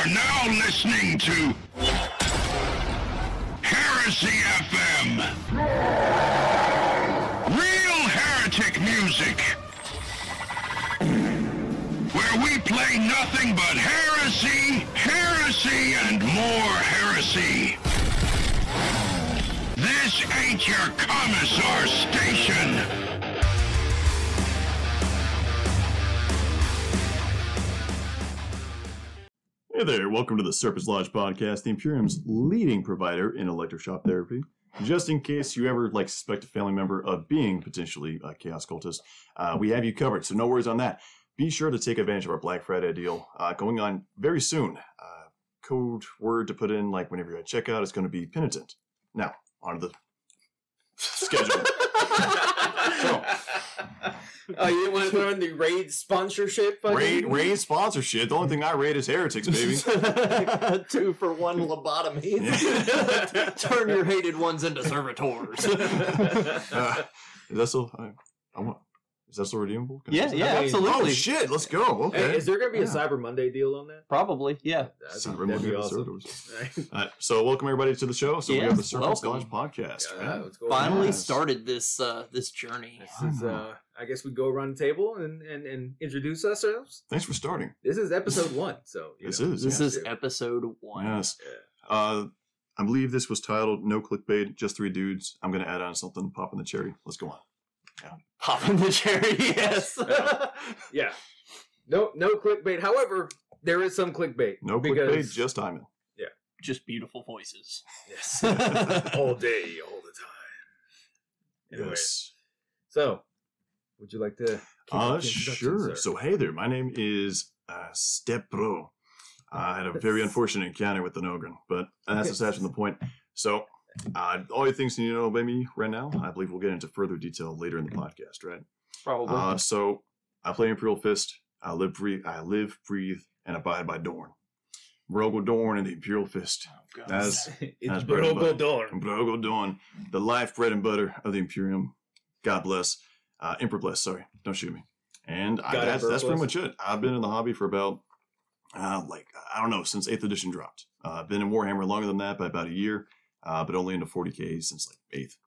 now listening to Heresy FM. Real heretic music. Where we play nothing but heresy, heresy, and more heresy. This ain't your commissar station. Hey there, welcome to the Serpents Lodge podcast, the Imperium's leading provider in electroshock therapy. Just in case you ever suspect a family member of being potentially a chaos cultist, we have you covered, so no worries on that. Be sure to take advantage of our Black Friday deal going on very soon. Code word to put in whenever you're at checkout is going to be penitent. Now, on to the schedule. Oh, you didn't want to throw in the raid sponsorship? Raid sponsorship. The only thing I raid is heretics, baby. 2 for 1 lobotomy. Yeah. Turn your hated ones into servitors. Is that still? Is that still redeemable? Yeah, absolutely. Oh shit, let's go. Okay. Hey, is there going to be a Cyber Monday deal on that? Probably, yeah. That'd be awesome. So welcome everybody to the show. So we Yeah, have the Serpents welcome. Lodge podcast. Let's go. Finally Yes. started this journey. This is, I guess we go around the table and introduce ourselves. Thanks for starting. This is episode 1, so This This yes. is episode 1. Yes. Yeah. I believe this was titled "No Clickbait, Just 3 Dudes." I'm going to add on something, pop in the cherry. Let's go on. Pop in the cherry, yes. Yeah. No clickbait. However, there is some clickbait. No clickbait, just Hyman. Just beautiful voices. Yes. All day, all the time. Anyway, Yes. so would you like to kick off the introduction, Sure. sir? So hey there, my name is Step Pro. I had a very unfortunate encounter with an ogre, but that's aside from the point. So all the things you need to know about me right now, I believe we'll get into further detail later in the podcast, right? Probably. So I play Imperial Fist. I live, breathe, and abide by Dorn. Brogo Dorn and the Imperial Fist. That's It's bread and butter. Brogo Dorn. Brogo Dorn, the life, bread, and butter of the Imperium. God bless. Emperor bless, sorry. Don't shoot me. And that's pretty much it. I've been in the hobby for about, I don't know, since 8th edition dropped. I've been in Warhammer longer than that by about a year, but only into 40K since 8th.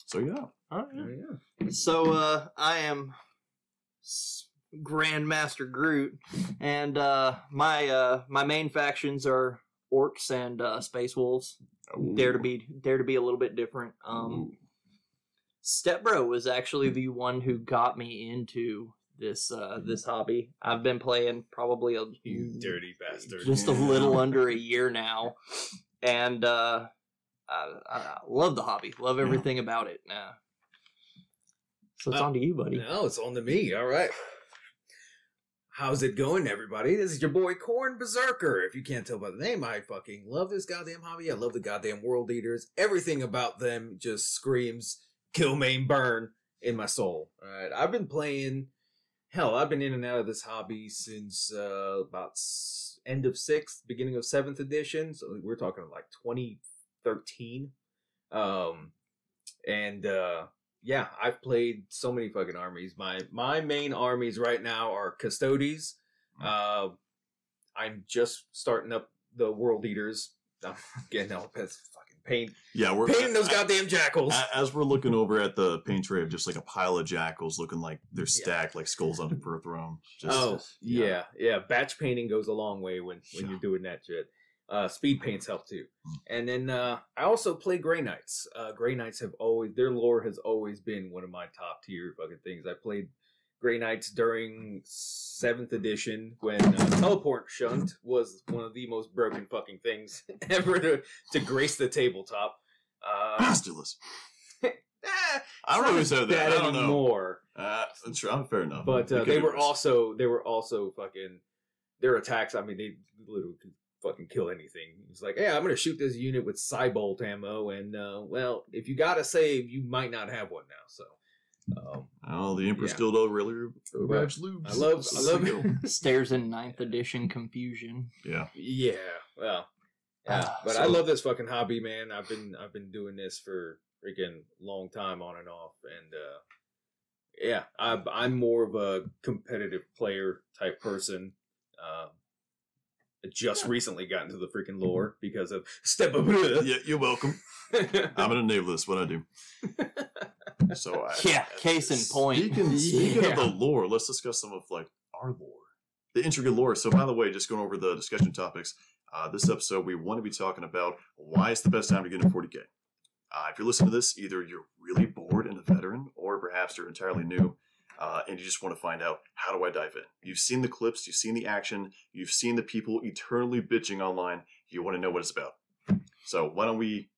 So yeah. All right. Oh, yeah. So I am Grandmaster Groot, and my main factions are orcs and space wolves. Dare to be a little bit different. Stepbro was actually the one who got me into this hobby. I've been playing probably You dirty bastard. just a little under a year now, and I love the hobby. Love everything about it. So it's on to you, buddy. No, it's on to me. All right. How's it going, everybody? This is your boy, Corn Berserker. If you can't tell by the name, I fucking love this goddamn hobby. I love the goddamn World Eaters. Everything about them just screams kill, maim, burn in my soul. All right. I've been playing... Hell, I've been in and out of this hobby since about end of 6th, beginning of 7th edition. So we're talking 2013. Yeah, I've played so many fucking armies. My main armies right now are Custodes. I'm just starting up the World Eaters. I'm getting all pets fucking paint. Yeah, we're Painting those goddamn jackals. As we're looking over at the paint tray of just a pile of jackals looking like they're stacked like skulls on a throne. Yeah. Batch painting goes a long way when you're doing that shit. Speed paints help too. And then I also play Grey Knights. Grey Knights their lore has always been one of my top tier fucking things. I played Grey Knights during 7th edition when Teleport Shunt was one of the most broken fucking things ever to grace the tabletop. Bastulous. I don't know who said that. I don't anymore. know. That's true. Fair enough. But they were also fucking their attacks. I mean, they literally could fucking kill anything. It's like, hey, I'm gonna shoot this unit with Cybolt ammo, and well, if you gotta save, you might not have one now. So, the Emperor still don't really revenge lubes. I love Stairs in 9th edition confusion. Yeah. Well, but I love this fucking hobby, man. I've been doing this for freaking long time on and off, and I'm more of a competitive player type person. just recently got into the freaking lore because of Step Up. Yeah, you're welcome. I'm an enablist, what I do. So case in point. Speaking of the lore, let's discuss some of like our lore, the intricate lore. So, by the way, just going over the discussion topics. This episode, we want to be talking about why it's the best time to get into 40K. If you're listening to this, either you're really bored and a veteran, or perhaps you're entirely new, and you just want to find out, how do I dive in? You've seen the clips, you've seen the action, you've seen the people eternally bitching online. You want to know what it's about. So why don't we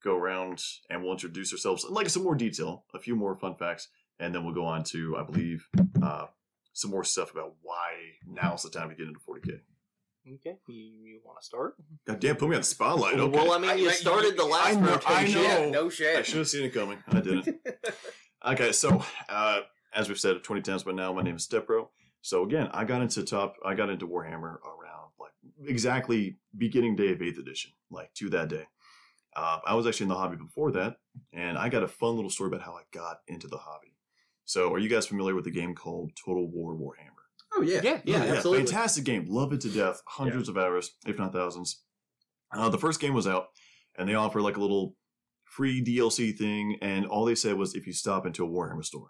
go around and we'll introduce ourselves in like some more detail, a few more fun facts, and then we'll go on to, I believe, some more stuff about why now's the time to get into 40K. Okay, you want to start? God damn, put me on the spotlight. Okay. Well, I mean, you started the last rotation. I know. Yeah, no shit. I should have seen it coming. I didn't. Okay, so as we've said 20 times by now, my name is Stepbro. So again, I got into Warhammer around like exactly beginning day of 8th edition, like to that day. I was actually in the hobby before that, and I got a fun little story about how I got into the hobby. So, are you guys familiar with the game called Total War Warhammer? Oh, yeah. Yeah, absolutely. Fantastic game. Love it to death. Hundreds of hours, if not thousands. The first game was out, and they offer like a little free DLC thing, and all they said was if you stop into a Warhammer store.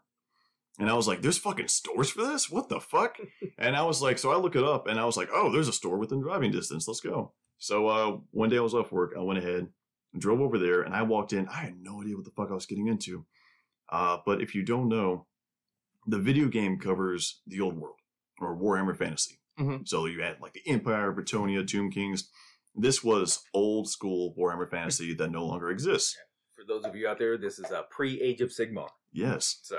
And I was like, there's fucking stores for this? What the fuck? And I was like, so I look it up, and I was like, oh, there's a store within driving distance. Let's go. So one day I was off work. I went ahead and drove over there, and I walked in. I had no idea what the fuck I was getting into. But if you don't know, the video game covers the old world, or Warhammer Fantasy. Mm-hmm. So you had like the Empire, Bretonnia, Tomb Kings. This was old school Warhammer Fantasy that no longer exists. For those of you out there, this is a pre-Age of Sigmar. Yes. So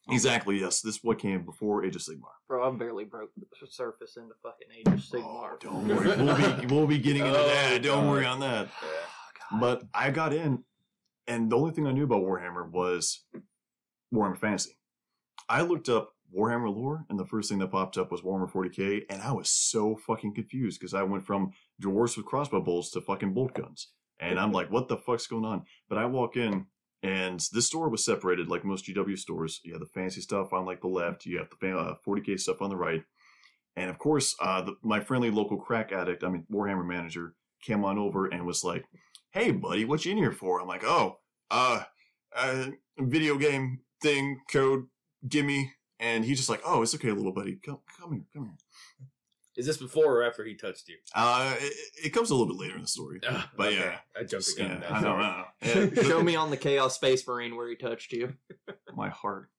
exactly, yes. This is what came before Age of Sigmar. Bro, I barely broke the surface into fucking Age of Sigmar. Oh, don't worry. We'll be getting into that. Don't worry on that. Yeah. But I got in, and the only thing I knew about Warhammer was Warhammer Fantasy. I looked up Warhammer lore, and the first thing that popped up was Warhammer 40K, and I was so fucking confused because I went from dwarves with crossbow bolts to fucking bolt guns. And I'm like, what the fuck's going on? But I walk in, and this store was separated like most GW stores. You have the fancy stuff on like the left, you have the 40K stuff on the right. And of course, my friendly local crack addict, Warhammer manager, came on over and was like, hey, buddy, what you in here for? I'm like, video game thing, code, gimme. And he's just like, oh, it's okay, little buddy. Come here. Is this before or after he touched you? It comes a little bit later in the story. But okay. yeah. I jumped the gun. I know. Yeah. Show me on the Chaos Space Marine where he touched you. My heart.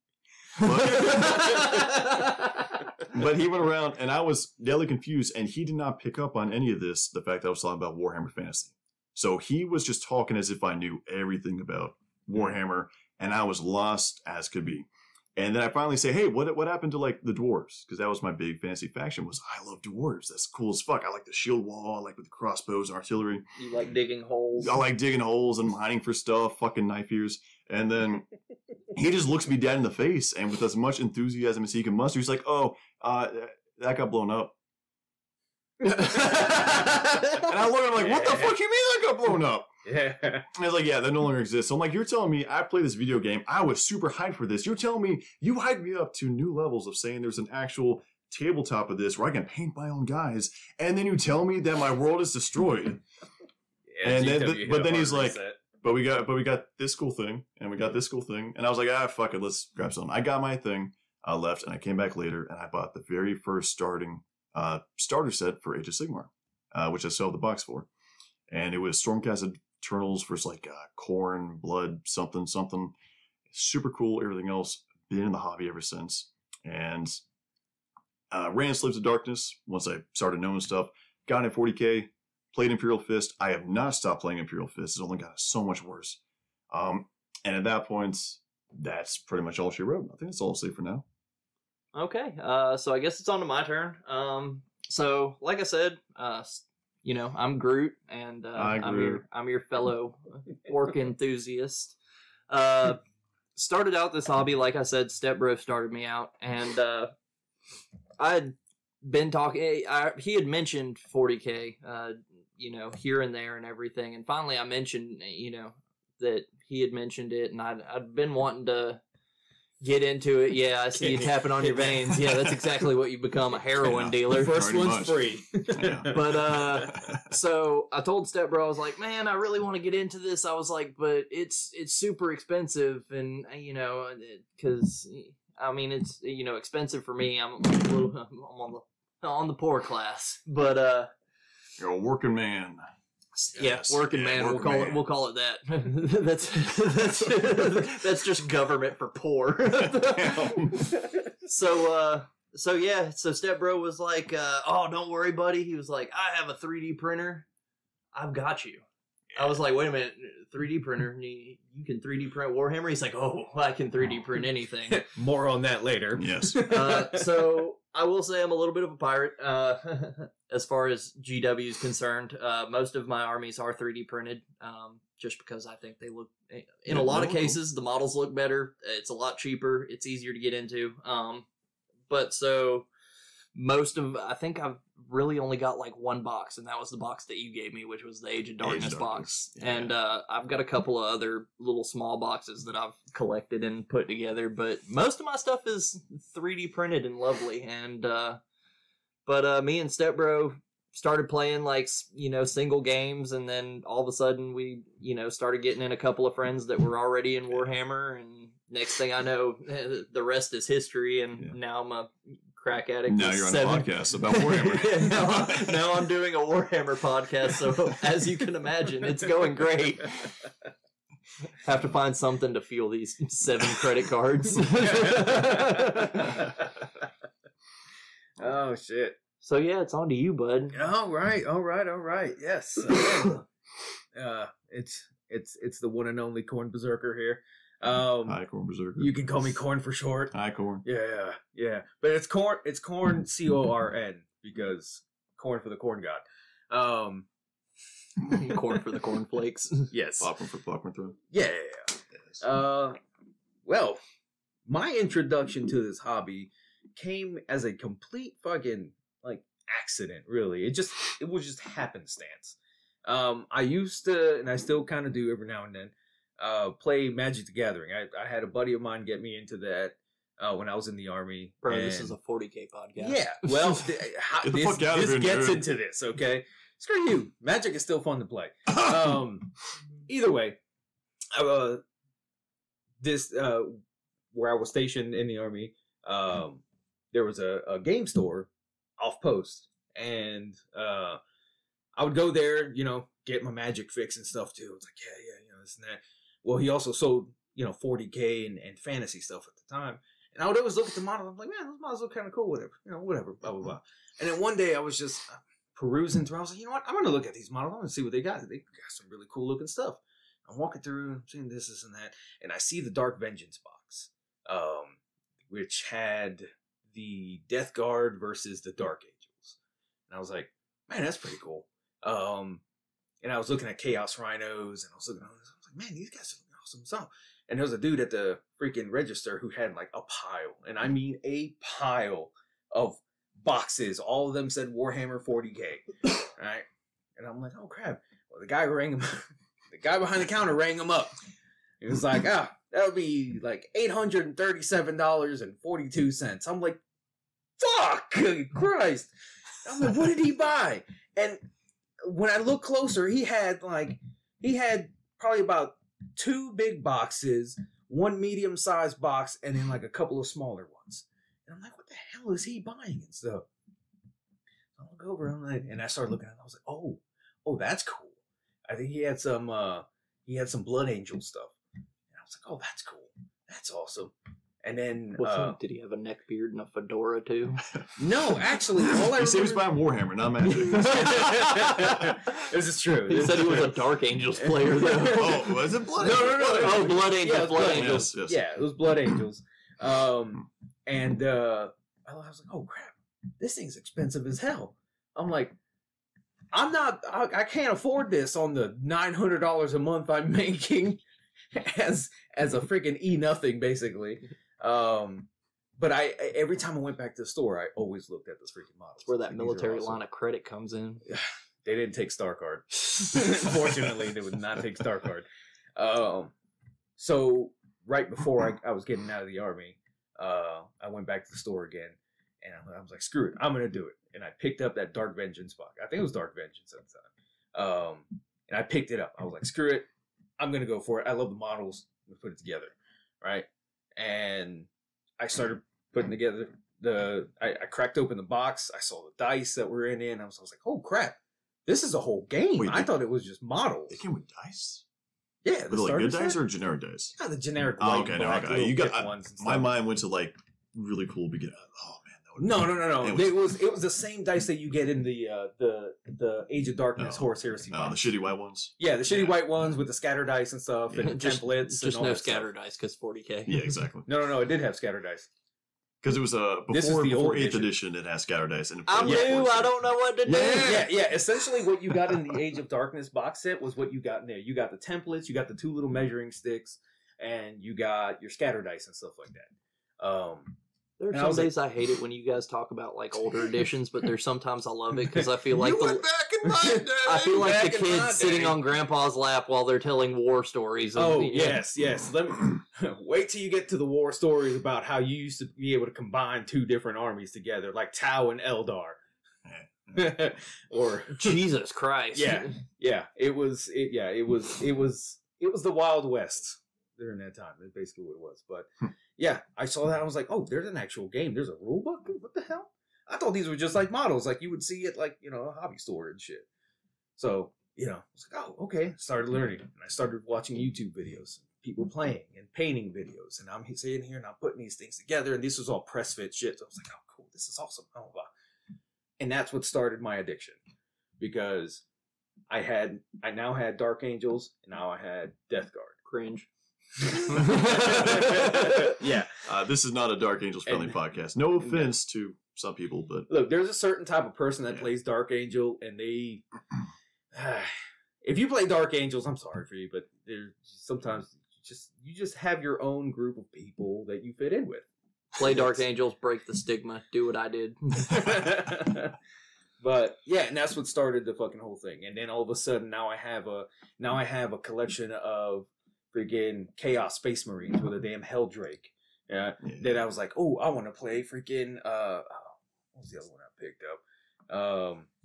But he went around, and I was deadly confused, and he did not pick up on any of this, the fact that I was talking about Warhammer Fantasy. So he was just talking as if I knew everything about Warhammer, and I was lost as could be. And then I finally say, hey, what happened to like the dwarves? Because that was my big fantasy faction was I love dwarves. That's cool as fuck. I like the shield wall. I like with the crossbows and artillery. You like digging holes. I like digging holes and mining for stuff, fucking knife ears. And then he just looks me dead in the face, and with as much enthusiasm as he can muster, he's like, that got blown up. And I look at him like, what the fuck you mean that got blown up? Yeah. And I was like, yeah, that no longer exists. So I'm like, you're telling me I play this video game. I was super hyped for this. You're telling me you hyped me up to new levels of saying there's an actual tabletop of this where I can paint my own guys. And then you tell me that my world is destroyed. Yeah, and then, but then he's like, reset. but we got this cool thing, and we got this cool thing. And I was like, fuck it, let's grab some. I got my thing. I left, and I came back later, and I bought the very first starter set for Age of Sigmar, which I still have the box for. And it was Stormcast Eternals versus like Corn, Blood, something. Super cool, everything else. Been in the hobby ever since. And ran Slaves of Darkness once I started knowing stuff. Got in 40K, played Imperial Fist. I have not stopped playing Imperial Fist. It's only gotten so much worse. And at that point, that's pretty much all she wrote. I think that's all I'll say for now. Okay, so I guess it's on to my turn. So like I said, I'm Groot, and I'm your fellow orc enthusiast. Started out this hobby, like I said, Stepbro started me out, and I had been talking. He had mentioned 40K, here and there and everything, and finally I mentioned, that he had mentioned it, and I'd been wanting to get into it. Yeah, I see you tapping on your veins. Yeah, that's exactly what you become, a heroin dealer. First one's free. Yeah. But so I told Stepbro, I was like, man, I really want to get into this. I was like, but it's super expensive, and because I mean it's expensive for me. I'm on the poor class, but you're a working man. Yes, working man. We'll call it that. that's just government for poor. So Stepbro was like, "Oh, don't worry, buddy." He was like, "I have a 3D printer. I've got you." I was like, "Wait a minute, 3D printer? You can 3D print Warhammer?" He's like, "Oh, I can 3D print anything." More on that later. Yes. So I will say I'm a little bit of a pirate as far as GW is concerned. Most of my armies are 3D printed, just because I think they look. In a lot of cases, the models look better. It's a lot cheaper. It's easier to get into. But so I think I've really only got like one box, and that was the box that you gave me, which was the Age of Darkness box. Yeah. And I've got a couple of other little small boxes that I've collected and put together, but most of my stuff is 3D printed and lovely. And but me and Stepbro started playing like single games, and then all of a sudden we started getting in a couple of friends that were already in Warhammer, and next thing I know, the rest is history. And now I'm a crack addict. Now you're on a podcast about Warhammer. now I'm doing a Warhammer podcast, so as you can imagine, it's going great. Have to find something to fuel these 7 credit cards. Oh shit. So yeah, it's on to you, bud. All right. Yes. It's the one and only Corn Berserker here. Hi, Corn Berserker. You can call me Corn for short. Hi, Corn. Yeah. But it's Corn. It's Corn CORN because corn for the corn god. Corn for the cornflakes. Yes. Popcorn for popcorn throw. Yeah. Yes. Well, my introduction to this hobby came as a complete fucking accident. Really, it was just happenstance. I used to, and I still kind of do every now and then, play Magic the Gathering. I had a buddy of mine get me into that when I was in the Army. Bro, this is a 40K podcast. Yeah, well, this gets into this, okay? Screw you. Magic is still fun to play. Either way, where I was stationed in the Army, there was a game store off post, and I would go there, get my Magic fix and stuff too. It's like, yeah, this and that. Well, he also sold, 40K and fantasy stuff at the time. And I would always look at the models. I'm like, man, those models look kind of cool, whatever, blah, blah, blah. And then one day I was just perusing through. I was like, you know what? I'm going to look at these models. I'm going to see what they got. They got some really cool looking stuff. I'm walking through, seeing this and that. And I see the Dark Vengeance box, which had the Death Guard versus the Dark Angels. And I was like, man, that's pretty cool. And I was looking at Chaos Rhinos, and I was looking at this. I was like, man, these guys are awesome stuff. And there was a dude at the freaking register who had like a pile, and I mean a pile of boxes. All of them said Warhammer 40K, right? And I'm like, oh crap. Well, the guy rang him. The guy behind the counter rang him up. He was like, that would be like $837.42. I'm like, fuck Christ. I'm like, what did he buy? And when I look closer, he had probably about 2 big boxes, 1 medium-sized box, and then like a couple of smaller ones. And I'm like, what the hell is he buying and stuff? So I look over and I started looking at it. I was like, oh, that's cool. I think he had some Blood Angel stuff. And I was like, oh, that's cool. That's awesome. And then did he have a neck beard and a fedora too? No, actually, all I he said he was buying Warhammer, not Magic. This is true. He said he was a Dark Angels player though. Oh, was it Blood Angels? No. Oh, Blood Angels. Yeah, Blood Angels. Yes. Yeah, it was Blood Angels. And I was like, oh crap, this thing's expensive as hell. I'm like, I can't afford this on the $900 a month I'm making as a freaking nothing basically. But every time I went back to the store, I always looked at this freaking model. That's where that military line of credit comes in. They didn't take Star Card. Unfortunately, they would not take Star Card. So right before I was getting out of the army, I went back to the store again, and I was like, screw it, I'm gonna do it. And I picked up that Dark Vengeance box. I think it was Dark Vengeance at the time. And I picked it up. I was like, screw it, I'm gonna go for it. I love the models. I'm gonna put it together, right? And I started putting together I cracked open the box. I saw the dice that were in it, and I was like, oh crap, this is a whole game. Wait, I thought it was just models. They came with dice? Yeah, the like good dice or generic dice? Yeah, the generic white okay. You got ones. My mind went to like really cool beginning. Oh man, no. It was the same dice that you get in the Age of Darkness Horus Heresy. The shitty white ones. Yeah, the shitty white ones with the scatter dice and stuff and the templates. Just no scatter dice because 40K. Yeah, exactly. No. It did have scatter dice. Because it was before 8th edition, it has scatter dice. And I'm new, I don't know what to do. Yeah. Essentially, what you got in the Age of Darkness box set was what you got in there. You got the templates, you got the 2 little measuring sticks, and you got your scatter dice and stuff like that. There are some days I hate it when you guys talk about like older editions, but there's sometimes I love it because I feel like back in my day. I feel like the kids sitting on Grandpa's lap while they're telling war stories. Yes. Let me wait till you get to the war stories about how you used to be able to combine 2 different armies together, like Tau and Eldar. Or Jesus Christ. Yeah. It was the Wild West during that time. That's basically what it was. But yeah, I saw that. I was like, oh, there's an actual game. There's a rule book? What the hell? I thought these were just like models, like you would see at like, a hobby store and shit. So, I was like, oh, okay. Started learning. And I started watching YouTube videos, people playing and painting videos. And I'm sitting here and I'm putting these things together. And this was all press fit shit. So I was like, oh, cool. This is awesome. Oh, blah. And that's what started my addiction. Because I now had Dark Angels, and now I had Death Guard. Cringe. Yeah. This is not a Dark Angels friendly podcast. No offense to some people, but look, there's a certain type of person that plays Dark Angel, and they if you play Dark Angels, I'm sorry for you, but there's sometimes you just have your own group of people that you fit in with. Play Dark Angels, break the stigma, do what I did. But yeah, and that's what started the fucking whole thing. And then all of a sudden now I have a collection of freaking Chaos Space Marines with a damn Helldrake. Yeah. Then I was like, oh, I want to play freaking what was the other one I picked up?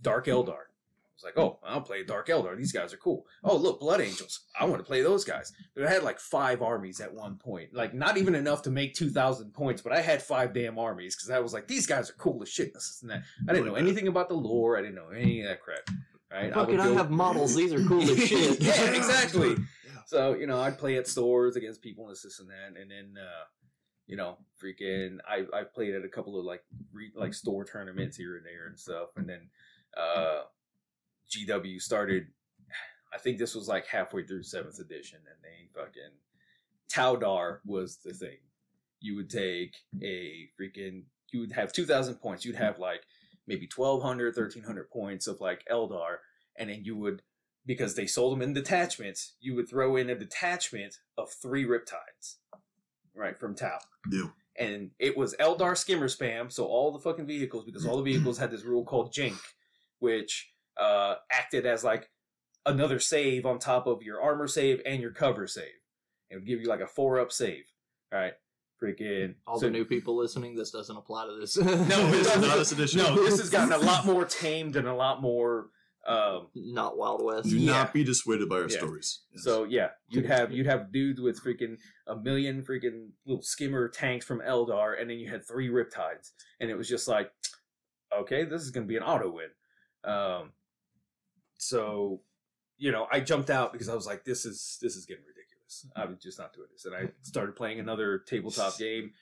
Dark Eldar. I was like, oh, I'll play Dark Eldar. These guys are cool. Oh, look, Blood Angels. I want to play those guys. But I had like 5 armies at one point. Like, not even enough to make 2,000 points, but I had 5 damn armies because I was like, these guys are cool as shit. This and that. I didn't know anything about the lore. I didn't know any of that crap. Right? I have models. These are cool as shit. Yeah, exactly. So, I'd play at stores against people and this and that. And then, freaking, I played at a couple of like store tournaments here and there and stuff. And then, GW started, I think this was like halfway through 7th edition, and they fucking, Taudar was the thing. You would take you would have 2,000 points. You'd have like maybe 1,200, 1,300 points of like Eldar, and then you would, because they sold them in detachments, you would throw in a detachment of 3 Riptides, right, from Tau. Yeah. And it was Eldar skimmer spam, so all the fucking vehicles, because all the vehicles had this rule called Jink, which acted as like another save on top of your armor save and your cover save. It would give you like a 4-up save. All right. Freaking. All the new people listening, this doesn't apply to this. No, this is not this edition. No, this has gotten a lot more tamed and a lot more not Wild West. Do not be dissuaded by our stories. Yes. So yeah, you'd have dudes with freaking a million freaking little skimmer tanks from Eldar, and then you had 3 Riptides, and it was just like, okay, this is gonna be an auto win. So, I jumped out because I was like, this is getting ridiculous. I was just not doing this. And I started playing another tabletop game.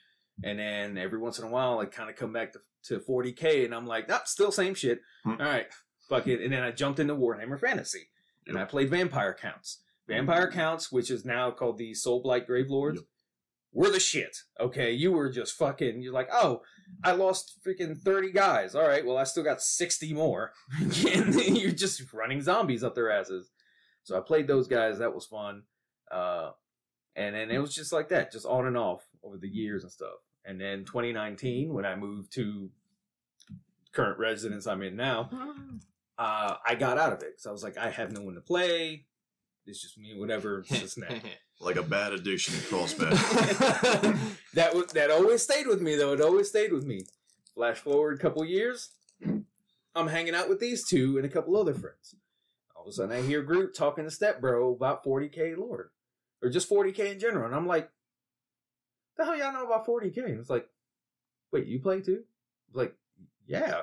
And then every once in a while, I kind of come back to 40K. And I'm like, nope, still same shit. All right, fuck it. And then I jumped into Warhammer Fantasy. And I played Vampire Counts. Vampire Counts, which is now called the Soulblight Gravelords. Yep. We're the shit. Okay, you were just fucking, you're like, oh, I lost freaking 30 guys. All right, well, I still got 60 more. And you're just running zombies up their asses. So I played those guys. That was fun. And then it was just like that, just on and off over the years and stuff. And then 2019, when I moved to current residence I'm in now, I got out of it. So I was like, I have no one to play. It's just me, whatever. It's just that. Like a bad addiction across back. That always stayed with me, though. It always stayed with me. Flash forward a couple years, I'm hanging out with these two and a couple other friends. All of a sudden, I hear Groot talking to Step Bro about 40K Lord. Or just 40K in general. And I'm like, the hell y'all know about 40K? And it's like, wait, you play too? I was like, yeah.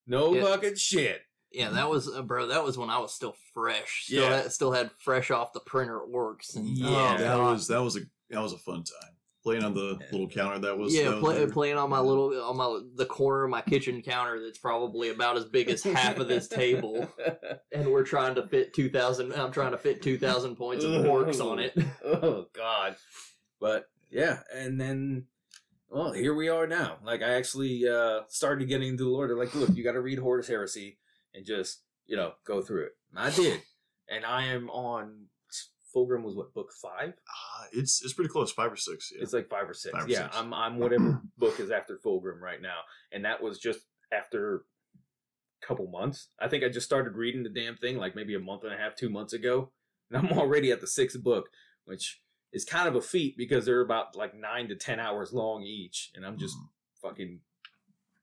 No fucking shit. Yeah, that was bro. That was when I was still fresh. Still had fresh off the printer orcs. And that was a fun time playing on the little counter. Playing on the corner of my kitchen counter. That's probably about as big as half of this table, and we're trying to fit 2,000. I'm trying to fit 2,000 points of orcs on it. Oh God! But yeah, and then. Well, here we are now. Like, I actually started getting into the lore. They're like, look, you got to read Horus Heresy and just, go through it. And I did. And I am on, Fulgrim was what, book 5? It's pretty close, 5 or 6. Yeah. It's like 5 or 6. I'm whatever book is after Fulgrim right now. And that was just after a couple months. I think I just started reading the damn thing like maybe a month and a half, 2 months ago. And I'm already at the 6th book, which... It's kind of a feat because they're about like 9 to 10 hours long each, and I'm just fucking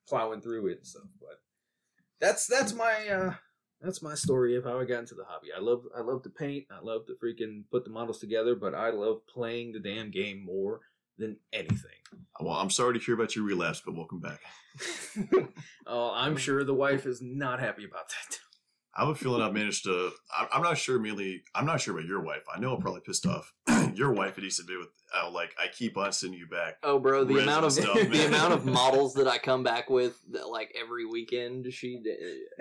plowing through it and stuff. But that's my story of how I got into the hobby. I love to paint. I love to freaking put the models together, but I love playing the damn game more than anything. Well, I'm sorry to hear about your relapse, but welcome back. Oh, I'm sure the wife is not happy about that. I have a feeling I've managed to. I'm not sure. I'm not sure about your wife. I know I'm probably pissed off your wife. It used to do with I keep on sending you back. Oh, bro, the amount of models that I come back with like every weekend.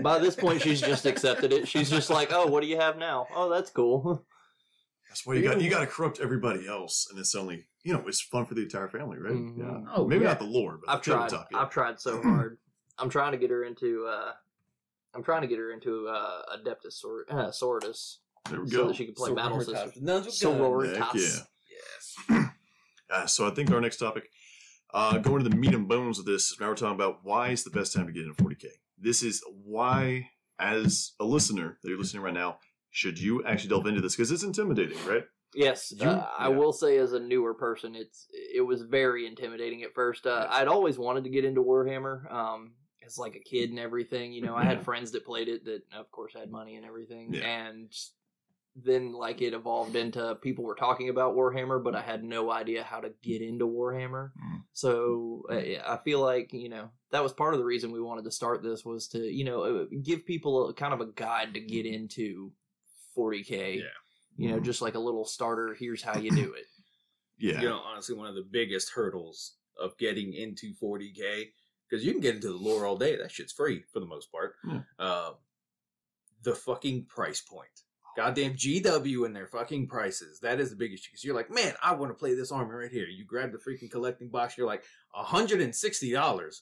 By this point she's just accepted it. She's just like, oh, what do you have now? Oh, that's cool. That's why you got to corrupt everybody else, and it's only it's fun for the entire family, right? Mm-hmm. Yeah. Oh, maybe not the lore, but I've tried so hard. I'm trying to get her into. Adeptus Sortus. There we so go. That she can play Battle Sisters. Sororitas. Yes. So I think our next topic, going to the meat and bones of this, now we're talking about why is the best time to get into 40K. This is why, as a listener that you're listening right now, should you actually delve into this because it's intimidating, right? Yes, I will say as a newer person, it was very intimidating at first. I'd always wanted to get into Warhammer. As like a kid and everything, I had friends that played it that of course had money and everything. Yeah. And then like it evolved into people were talking about Warhammer, but I had no idea how to get into Warhammer. So I feel like, that was part of the reason we wanted to start this was to, give people a kind of a guide to get into 40K, just like a little starter. Here's how you do it. Yeah. Honestly, one of the biggest hurdles of getting into 40K, because you can get into the lore all day. That shit's free for the most part. The fucking price point. Goddamn GW and their fucking prices. That is the biggest issue. Because you're like, man, I want to play this army right here. You grab the freaking collecting box. You're like, $160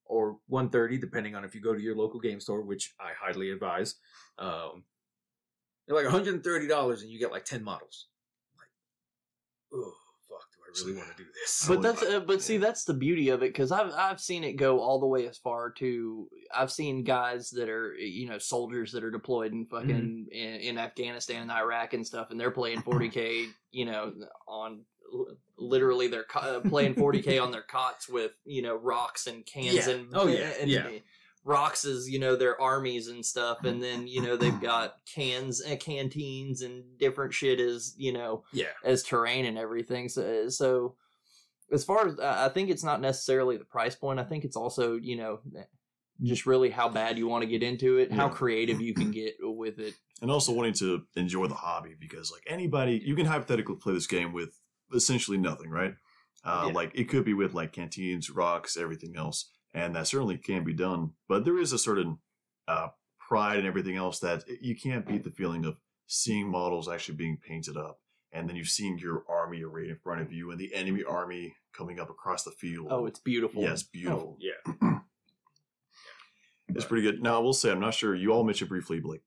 or $130, depending on if you go to your local game store, which I highly advise. You're like $130 and you get like 10 models. I'm like, oh. I really want to do this. But that's the beauty of it because I've seen it go all the way as far to I've seen guys that are soldiers that are deployed in fucking in Afghanistan and Iraq and stuff, and they're playing 40K on literally they're playing 40K on their cots with rocks and cans and rocks as their armies and stuff, and then they've got cans and canteens and different shit as as terrain and everything. So as far as I think it's not necessarily the price point. I think it's also just really how bad you want to get into it, how creative you can get with it, and also wanting to enjoy the hobby because like anybody you can hypothetically play this game with essentially nothing, right? Like it could be with like canteens, rocks, everything else. And that certainly can be done. But there is a certain pride and everything else that you can't beat the feeling of seeing models actually being painted up. And then you've seen your army arrayed in front of you and the enemy army coming up across the field. Oh, it's beautiful. Yes, beautiful. Oh, yeah. It's pretty good. Now, I will say, I'm not sure, you all mentioned briefly, but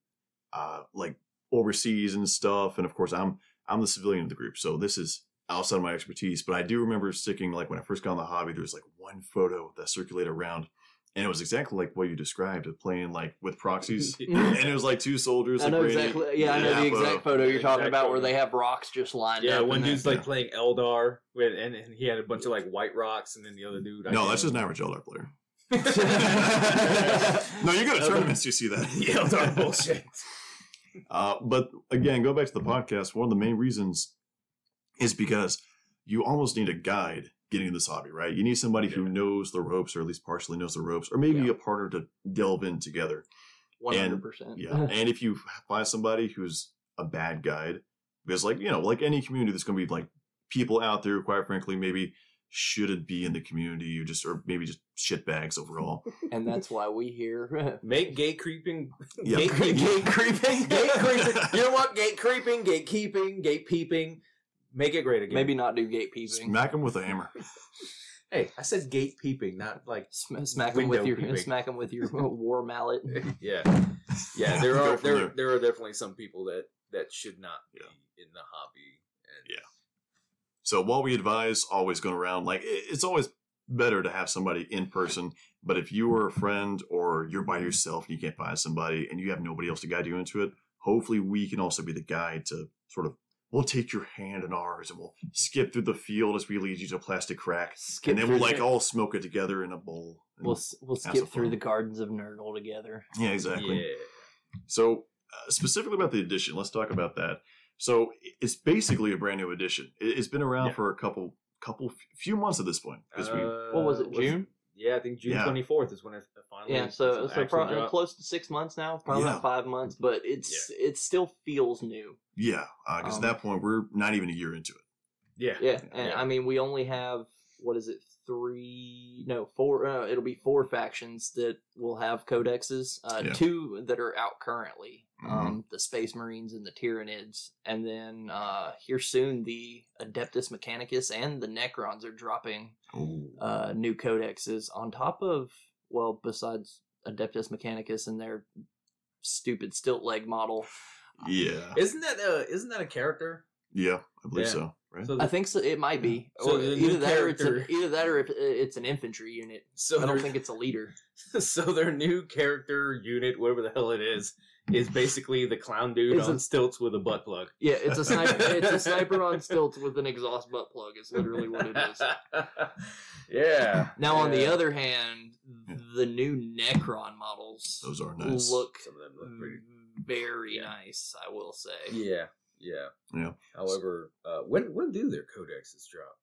like overseas and stuff. And of course, I'm the civilian of the group. So this is outside of my expertise, but I do remember sticking, like when I first got in the hobby, there was like one photo that circulated around And it was exactly like what you described, of playing like with proxies, and it was like two soldiers. I like, know ready- exactly. Yeah, I know the exact photo you're talking about, where they have rocks just lined up. Yeah, one and dude's then- like playing Eldar, and he had a bunch of like white rocks, and then the other dude. No, that's just an average Eldar player. No, you go to tournaments, you see that. Yeah, Eldar bullshit. But again, go back to the podcast. One of the main reasons is because you almost need a guide getting into this hobby, right? You need somebody who knows the ropes, or at least partially knows the ropes, or maybe a partner to delve in together. 100%. Yeah, and if you find somebody who's a bad guide, because like, you know, like any community, there's going to be like people out there who, quite frankly, maybe shouldn't be in the community, or maybe just shitbags overall. And that's why we here. Make gate creeping. Yeah. Gate creeping. Gate creeping. Gate creeping. You know what? Gate creeping, gate keeping, gate peeping. Make it great again. Maybe not do gate peeping. Smack them with a hammer. Hey, I said gate peeping, not like Smack them with your war mallet. yeah. There Go are from there. there are definitely some people that should not be in the hobby. And So while we advise always going around, like it's always better to have somebody in person. But if you are a friend or you're by yourself and you can't find somebody and you have nobody else to guide you into it, hopefully we can also be the guide to sort of, we'll take your hand in ours and we'll skip through the field as we lead you to a plastic crack. And then we'll like all smoke it together in a bowl. We'll skip through the gardens of Nurgle together. Yeah, exactly. Yeah. So specifically about the edition, let's talk about that. So it's basically a brand new edition. It's been around for a few months at this point. What was it, June? Yeah, I think June 24th is when it finally. Yeah, so probably dropped. close to 6 months now, probably not 5 months, but it still feels new. Yeah, because at that point we're not even a year into it. Yeah, and I mean we only have what is it, 4? It'll be 4 factions that will have codexes. 2 that are out currently. The Space Marines and the Tyranids, and then here soon the Adeptus Mechanicus and the Necrons are dropping new codexes on top of, well, besides Adeptus Mechanicus and their stupid stilt leg model. Yeah, isn't that a character? Yeah, I believe so. Right? So I think so. It might be. So either that or it's an infantry unit. So I don't think it's a leader. So their new character unit, whatever the hell it is basically the clown dude on stilts with a butt plug. Yeah, it's a sniper. It's a sniper on stilts with an exhaust butt plug. Is literally what it is. Yeah. Now, on the other hand, the new Necron models, those are nice. Some of them look pretty very nice, I will say. Yeah. However, when do their codexes drop?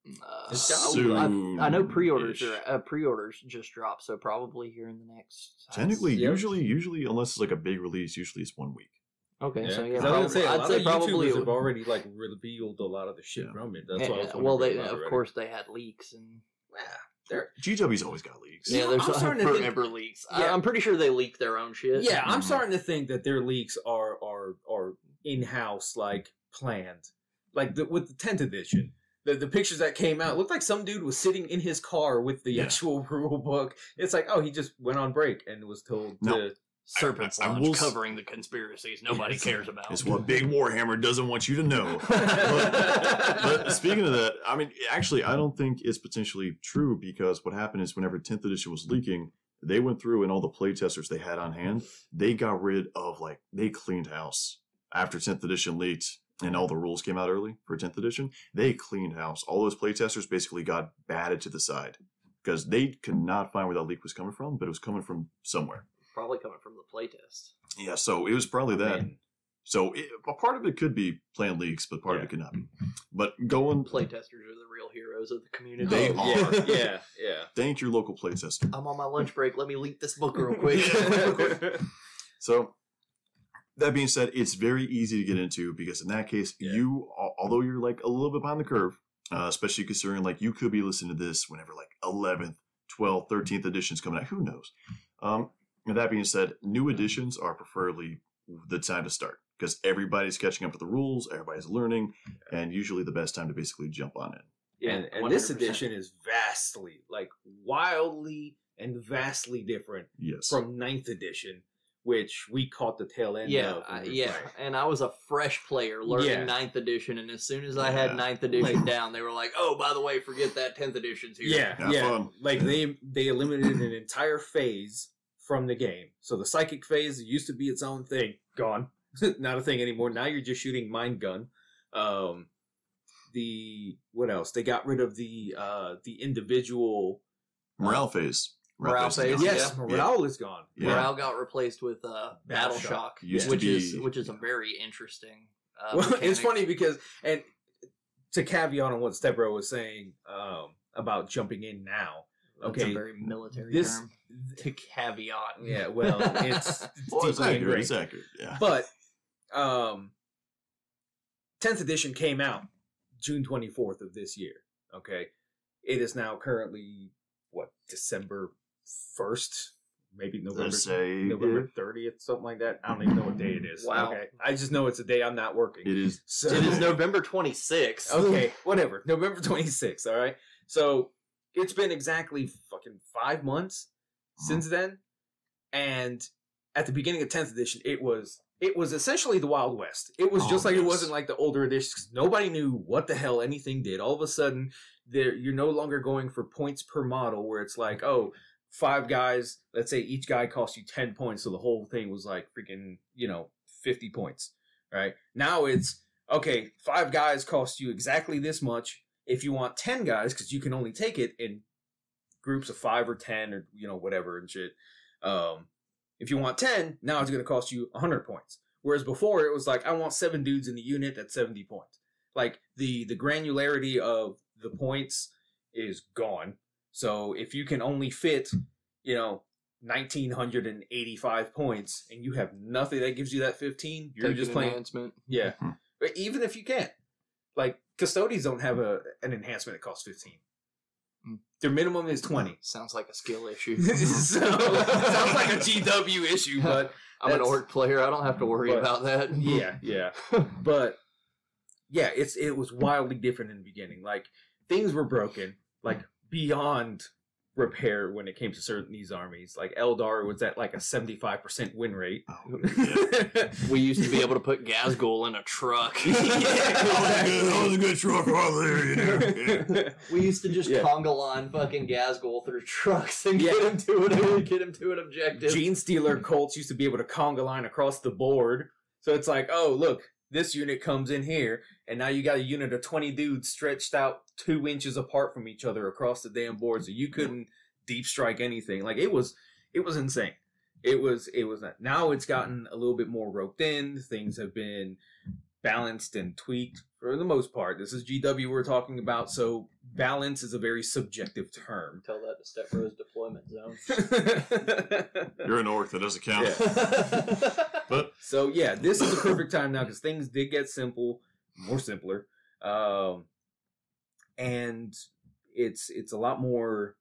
I know pre-orders just dropped, so probably here in the next. Technically, usually, unless it's like a big release, usually it's 1 week. Okay, so yeah, I'd say probably YouTubers have already like revealed a lot of the shit from it. That's why. Of course they had leaks and. GW's always got leaks. Yeah, there's forever leaks. Yeah. I'm pretty sure they leak their own shit. Yeah, I'm starting to think that their leaks are in-house, like planned, like with the 10th edition. The pictures that came out looked like some dude was sitting in his car with the actual rule book. It's like, oh, he just went on break and was told to. Serpents Lodge covering the conspiracies nobody cares about. It's what Big Warhammer doesn't want you to know. but speaking of that, I mean, actually, I don't think it's potentially true, because what happened is whenever 10th edition was leaking, they went through and all the playtesters they had on hand, they got rid of, like, they cleaned house. After 10th edition leaked and all the rules came out early for 10th edition, they cleaned house. All those playtesters basically got batted to the side because they could not find where that leak was coming from, but it was coming from somewhere. Probably coming from the playtest. Yeah, so it was probably that. So a part of it could be planned leaks, but part of it could not be. But playtesters are the real heroes of the community. They are. Yeah. Thank your local playtester. I'm on my lunch break. Let me leak this book real quick. So that being said, it's very easy to get into, because in that case, you, although you're like a little bit behind the curve, especially considering like you could be listening to this whenever like 11th, 12th, 13th editions coming out. Who knows? And that being said, new editions are preferably the time to start, because everybody's catching up with the rules, everybody's learning, and usually the best time to basically jump on it. Yeah, and this edition is wildly and vastly different from 9th edition, which we caught the tail end of. And I was a fresh player learning 9th edition, and as soon as I had 9th edition down, they were like, oh, by the way, forget that 10th edition's here. Fun. Like, they eliminated an entire phase from the game. So the psychic phase used to be its own thing. Gone. Not a thing anymore. Now you're just shooting mind gun. What else? They got rid of the individual... Morale phase. Morale phase, yes, morale is gone. Yeah. Morale got replaced with battle shock, which is a very interesting. It's funny because, and to caveat on what Stepbro was saying about jumping in now. Okay, that's a very military term. To caveat, yeah. Well, it's accurate. It's accurate. Yeah, but 10th edition came out June 24th of this year. Okay, it is now currently December 1st, maybe November 30th, something like that. I don't even know what day it is. Wow. Okay. I just know it's a day I'm not working. It is. So, it is November 26th. Okay, whatever. November 26th, all right? So it's been exactly fucking 5 months since then. And at the beginning of 10th edition, it was essentially the Wild West. It was just like it wasn't like the older editions. Nobody knew what the hell anything did. All of a sudden, you're no longer going for points per model where it's like, 5 guys, let's say each guy costs you 10 points. So the whole thing was like freaking, 50 points, right? Now it's, 5 guys cost you exactly this much. If you want 10 guys, because you can only take it in groups of 5 or 10 or, whatever and shit. If you want 10, now it's going to cost you 100 points. Whereas before it was like, I want 7 dudes in the unit, that's 70 points. Like the granularity of the points is gone. So if you can only fit, 1,985 points and you have nothing that gives you that 15, you're just playing enhancement. Yeah. But even if you can't, like custodians don't have an enhancement that costs 15. Their minimum is 20. Sounds like a skill issue. Sounds like a GW issue, but I'm an orc player. I don't have to worry about that. Yeah. But yeah, it was wildly different in the beginning. Like things were broken, like beyond repair when it came to certain these armies. Like Eldar was at like a 75% win rate. We used to be able to put Gazgul in a truck. That was a good truck right there, We used to just conga line fucking Gazgul through trucks and get him to an objective. Gene Stealer Colts used to be able to conga line across the board. So it's like, look, this unit comes in here, and now you got a unit of 20 dudes stretched out 2 inches apart from each other across the damn board, so you couldn't deep strike anything. Like it was insane. It was not. Now it's gotten a little bit more roped in. Things have been balanced and tweaked for the most part. This is GW we're talking about, so balance is a very subjective term. Tell that to Step deployment zone. You're an orc, that doesn't count. Yeah. But so yeah, this is the perfect time now because things did get more simpler, and it's a lot more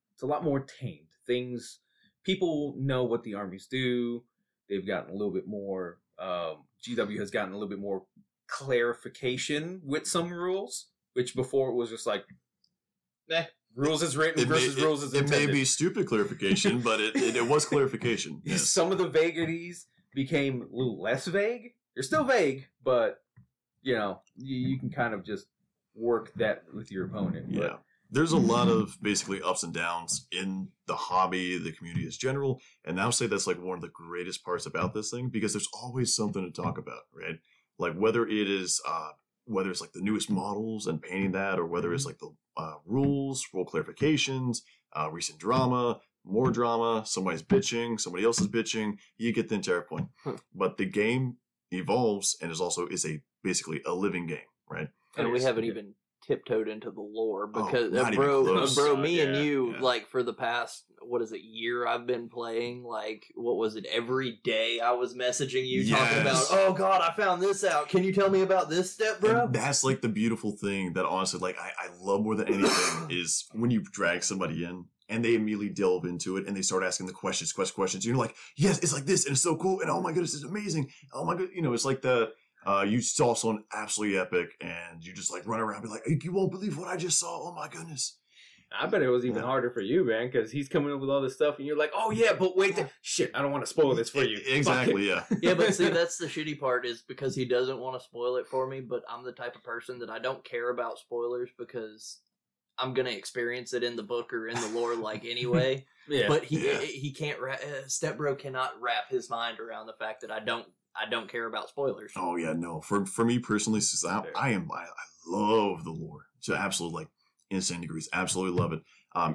tamed. People know what the armies do. They've gotten a little bit more. GW has gotten a little bit more clarification with some rules, which before it was just like, rules is written versus rules is intended. It may be stupid clarification, but it was clarification. Yes. Some of the vagaries became a little less vague. They're still vague, but you can kind of just work that with your opponent. Yeah. But there's a lot of basically ups and downs in the hobby, the community as general, and I would say that's like one of the greatest parts about this thing because there's always something to talk about, right? Like whether it's like the newest models and painting that, or whether it's like the rules, rule clarifications, recent drama, more drama, somebody's bitching, somebody else is bitching, you get the entire point. But the game evolves and is basically a living game, right? And we haven't even tiptoed into the lore because bro, me and you like for the past year I've been playing, like what was it, every day I was messaging you talking about, oh god, I found this out, can you tell me about this step, bro? And that's like the beautiful thing that honestly like I love more than anything is when you drag somebody in and they immediately delve into it and they start asking the questions. You're like, yes, it's like this and it's so cool and oh my goodness, it's amazing. Oh my god, it's like the you saw someone absolutely epic and you just like run around and be like, you won't believe what I just saw. Oh my goodness. I bet it was even harder for you, man, because he's coming up with all this stuff, and you're like, "Oh yeah, but wait, shit, I don't want to spoil this for you." Exactly, yeah. Yeah, but see, that's the shitty part is because he doesn't want to spoil it for me, but I'm the type of person that I don't care about spoilers because I'm gonna experience it in the book or in the lore like anyway. Yeah. But he can't. Stepbro cannot wrap his mind around the fact that I don't care about spoilers. Oh yeah, no. For me personally, since I love the lore to absolute like insane degrees. Absolutely love it.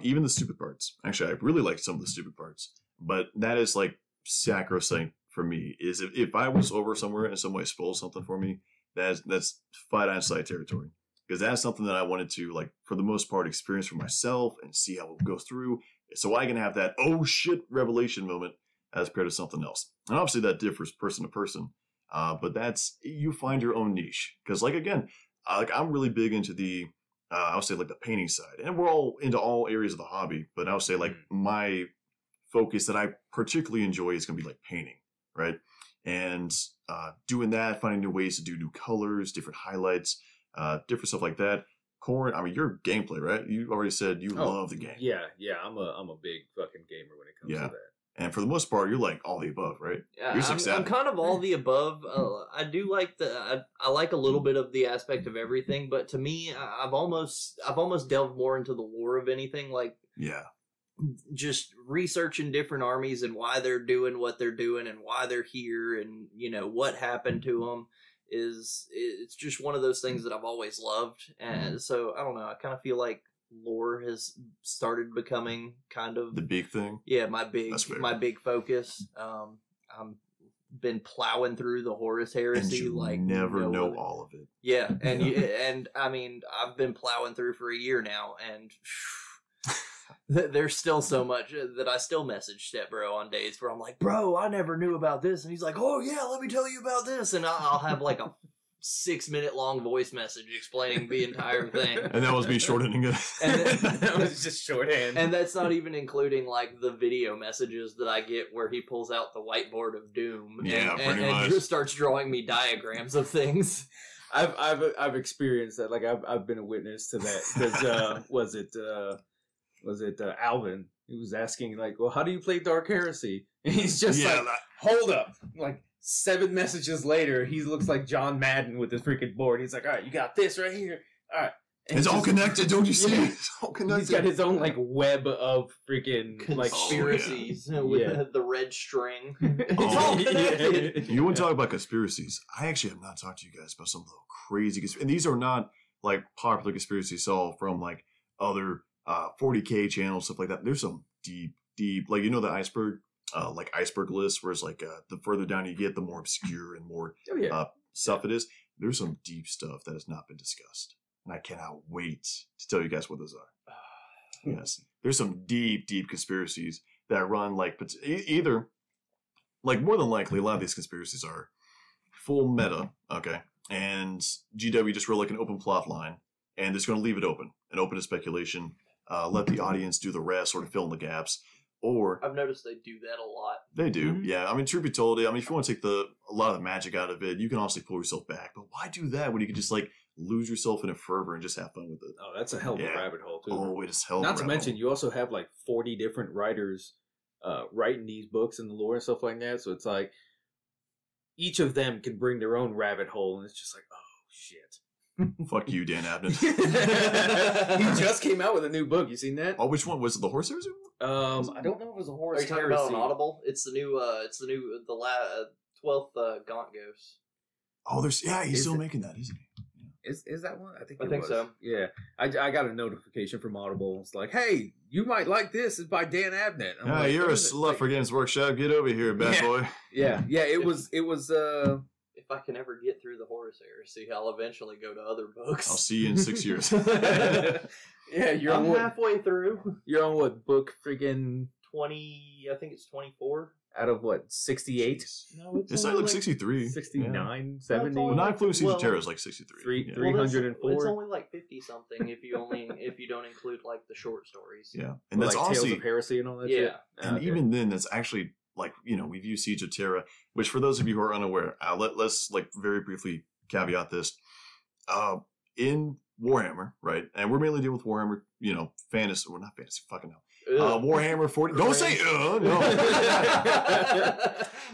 Even the stupid parts. Actually, I really like some of the stupid parts. But that is like sacrosanct for me. Is if I was over somewhere and somebody spoiled something for me, that's fight on sight territory. Because that's something that I wanted to, like, for the most part, experience for myself and see how it goes through. So I can have that, oh shit, revelation moment as compared to something else. And obviously that differs person to person. But that's, you find your own niche. Because, like, again, I'm really big into the, I would say, like, the painting side. And we're all into all areas of the hobby. But I would say, like, my focus that I particularly enjoy is going to be, like, painting, right? And doing that, finding new ways to do new colors, different highlights, different stuff like that. Corn, I mean, you're gameplay, right? You already said you love the game. Yeah, I'm a big fucking gamer when it comes to that. And for the most part, you're like all the above, right? Yeah, I'm kind of all the above. I do like I like a little bit of the aspect of everything, but to me, I've almost delved more into the lore of anything. Like, just researching different armies and why they're doing what they're doing and why they're here and, you know, what happened to them. It's just one of those things that I've always loved. And so, I don't know, I kind of feel like lore has started becoming kind of the big thing. Yeah, my big focus. I'm been plowing through the Horus Heresy, and you like never know all of it. Yeah, and and I mean, I've been plowing through for a year now, and there's still so much that I still message Stepbro on days where I'm like, bro, I never knew about this, and he's like, oh yeah, let me tell you about this, and I'll have like a 6-minute long voice message explaining the entire thing. And that was me shorthanding it. And that was just shorthand. And that's not even including like the video messages that I get where he pulls out the whiteboard of doom and just starts drawing me diagrams of things. I've experienced that. Like I've been a witness to that. Because was it Alvin? He was asking like, well, how do you play Dark Heresy? And he's just hold up, like. 7 messages later, he looks like John Madden with his freaking board. He's like, all right, you got this right here. All right. And it's all connected, don't you see? Yeah. It's all connected. He's got his own, like, web of freaking, conspiracies with the red string. It's all connected. You want to talk about conspiracies? I actually have not talked to you guys about some of the crazy conspiracies. And these are not, like, popular conspiracies all from, like, other 40K channels, stuff like that. There's some deep, like, you know the iceberg? Like iceberg list, where it's like the further down you get, the more obscure and more stuff it is. There's some deep stuff that has not been discussed, and I cannot wait to tell you guys what those are. Yes, there's some deep conspiracies that run like either, like more than likely, a lot of these conspiracies are full meta, okay, and GW just wrote like an open plot line, and it's going to leave it open to speculation. Let the audience do the rest, sort of fill in the gaps. Or I've noticed they do that a lot. They do, yeah. I mean, truth be told, I mean, if you want to take a lot of the magic out of it, you can honestly pull yourself back. But why do that when you can just like lose yourself in a fervor and just have fun with it? Oh, that's a hell of a rabbit hole too. Oh, it is hell. Not to mention, you also have like 40 different writers writing these books and the lore and stuff like that. So it's like each of them can bring their own rabbit hole, and it's just like, oh shit. Fuck you, Dan Abnett. He just came out with a new book. You seen that? Oh, which one was it? The Horse Heresy? I don't know if it was a Horse. Are you talking about an Audible? It's the new 12th Gaunt Ghost. Oh, he's still making that, isn't he? Is that one? I think so. Yeah, I got a notification from Audible. It's like, hey, you might like this. It's by Dan Abnett. I'm like, you're a slut for Games Workshop. Get over here, bad boy. Yeah. It was. If I can ever get through the Horus Heresy, I'll eventually go to other books. I'll see you in 6 years. Yeah, I'm halfway through. You're on what book? Freaking 20. I think it's 24. Out of what? 68? No, it's like 63, 69, 70. Well, not including Siege of Terror is like 63. 304. It's only like 50 something if you don't include like the short stories. Yeah, and that's like honestly Tales of Heresy and all that shit. And even then, that's actually. Like, you know, we've used Siege of Terra, which for those of you who are unaware, let's like very briefly caveat this. In Warhammer, right? And we're mainly dealing with Warhammer, fantasy. Well, not fantasy, fucking hell. Warhammer 40. Don't say no.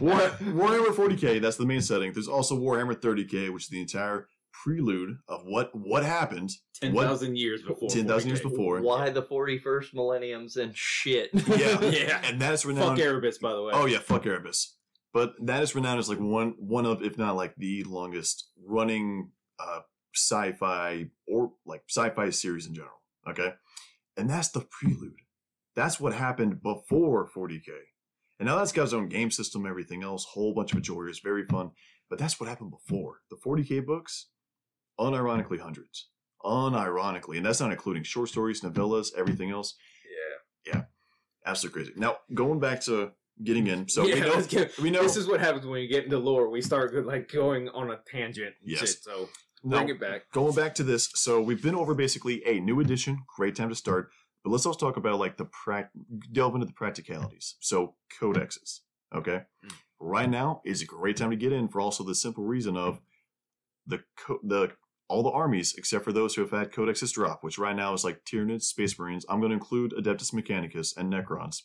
Warhammer 40K. That's the main setting. There's also Warhammer 30K, which is the entire prelude of what happened 10,000 years before. 10,000 years before. Why the 41st millenniums and shit. Yeah. And that is renowned. Fuck Erebus, by the way. Oh yeah, fuck Erebus. But that is renowned as like one of, if not like the longest running sci-fi or like sci-fi series in general. Okay, and that's the prelude. That's what happened before 40K. And now that's got its own game system, everything else, whole bunch of majorities, very fun. But that's what happened before. The 40K books, unironically hundreds. Unironically. And that's not including short stories, novellas, everything else. Yeah. Absolutely crazy. Now, going back to getting in. So we know this is what happens when you get into lore. We start like going on a tangent. Yes. Shit, so bring it back. Going back to this. So we've been over basically a new edition. Great time to start. But let's also talk about like delve into the practicalities. So codexes, okay? Right now is a great time to get in for also the simple reason of all the armies except for those who have had codexes drop, which right now is like Tyranids, Space Marines. I'm going to include Adeptus Mechanicus and Necrons.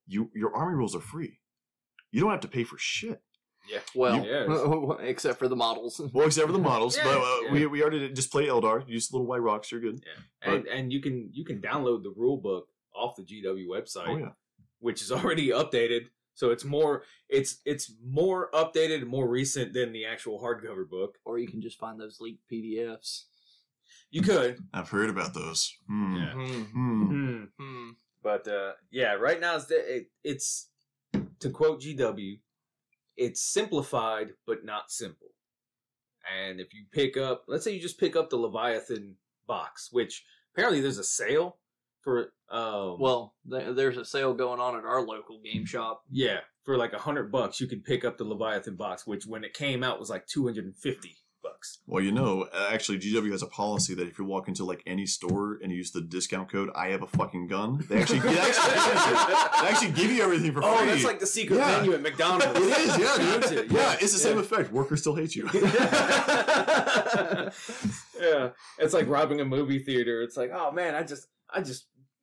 Your army rules are free. You don't have to pay for shit. Yeah. Well, except for the models. Well, except for the models. But we already did just play Eldar. Use little white rocks. You're good. Yeah. And you can download the rule book off the GW website. Oh, yeah. Which is already updated. So it's more updated and more recent than the actual hardcover book. Or you can just find those leaked PDFs. You could. I've heard about those. Yeah. But right now it's to quote GW, it's simplified but not simple. And if you pick up, let's say you just pick up the Leviathan box, which apparently there's a sale for. There's a sale going on at our local game shop. Yeah, for like $100, you can pick up the Leviathan box, which when it came out was like $250. Well, actually, GW has a policy that if you walk into like any store and you use the discount code "I have a fucking gun," they actually give you everything for free. Oh, that's like the secret menu at McDonald's. It is, yeah, dude. Yeah, it's the same effect. Workers still hate you. Yeah, it's like robbing a movie theater. It's like, oh man, I just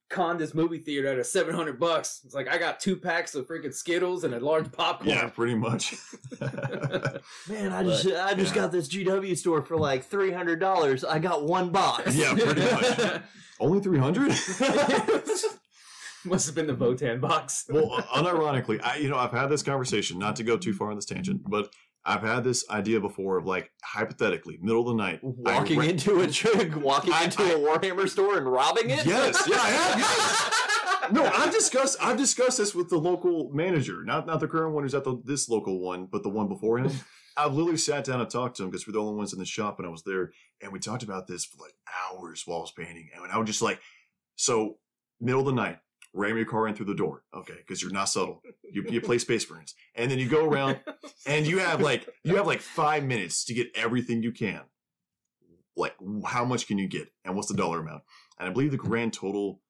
conned this movie theater out of $700. It's like I got 2 packs of freaking Skittles and a large popcorn. Yeah, pretty much. Man, I just got this GW store for like $300. I got 1 box. Yeah, pretty much. Only 300? Must have been the Votan box. Well, unironically, I've had this conversation, not to go too far on this tangent, but I've had this idea before of like hypothetically, middle of the night, walking into a Warhammer store and robbing it. Yes, yeah, I have. Yes. No, I've discussed this with the local manager, not the current one who's at this local one, but the one before him. I've literally sat down and talked to him because we're the only ones in the shop, and I was there, and we talked about this for like hours while I was painting, and I was just like, so middle of the night. Ram your car in through the door, okay? Because you're not subtle. You play Space Marines, and then you go around, and you have like 5 minutes to get everything you can. Like, how much can you get, and what's the dollar amount? And I believe the grand total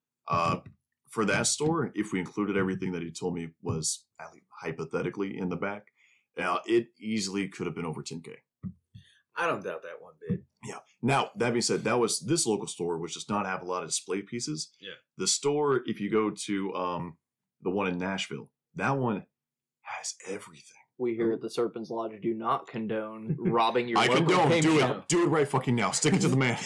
for that store, if we included everything that he told me, was at least hypothetically in the back. It easily could have been over 10K. I don't doubt that one bit. Yeah. Now, that being said, this local store, which does not have a lot of display pieces. Yeah. The store, if you go to the one in Nashville, that one has everything. We here at the Serpents Lodge do not condone robbing your local condone. game shop. Do it right fucking now. Stick it to the man.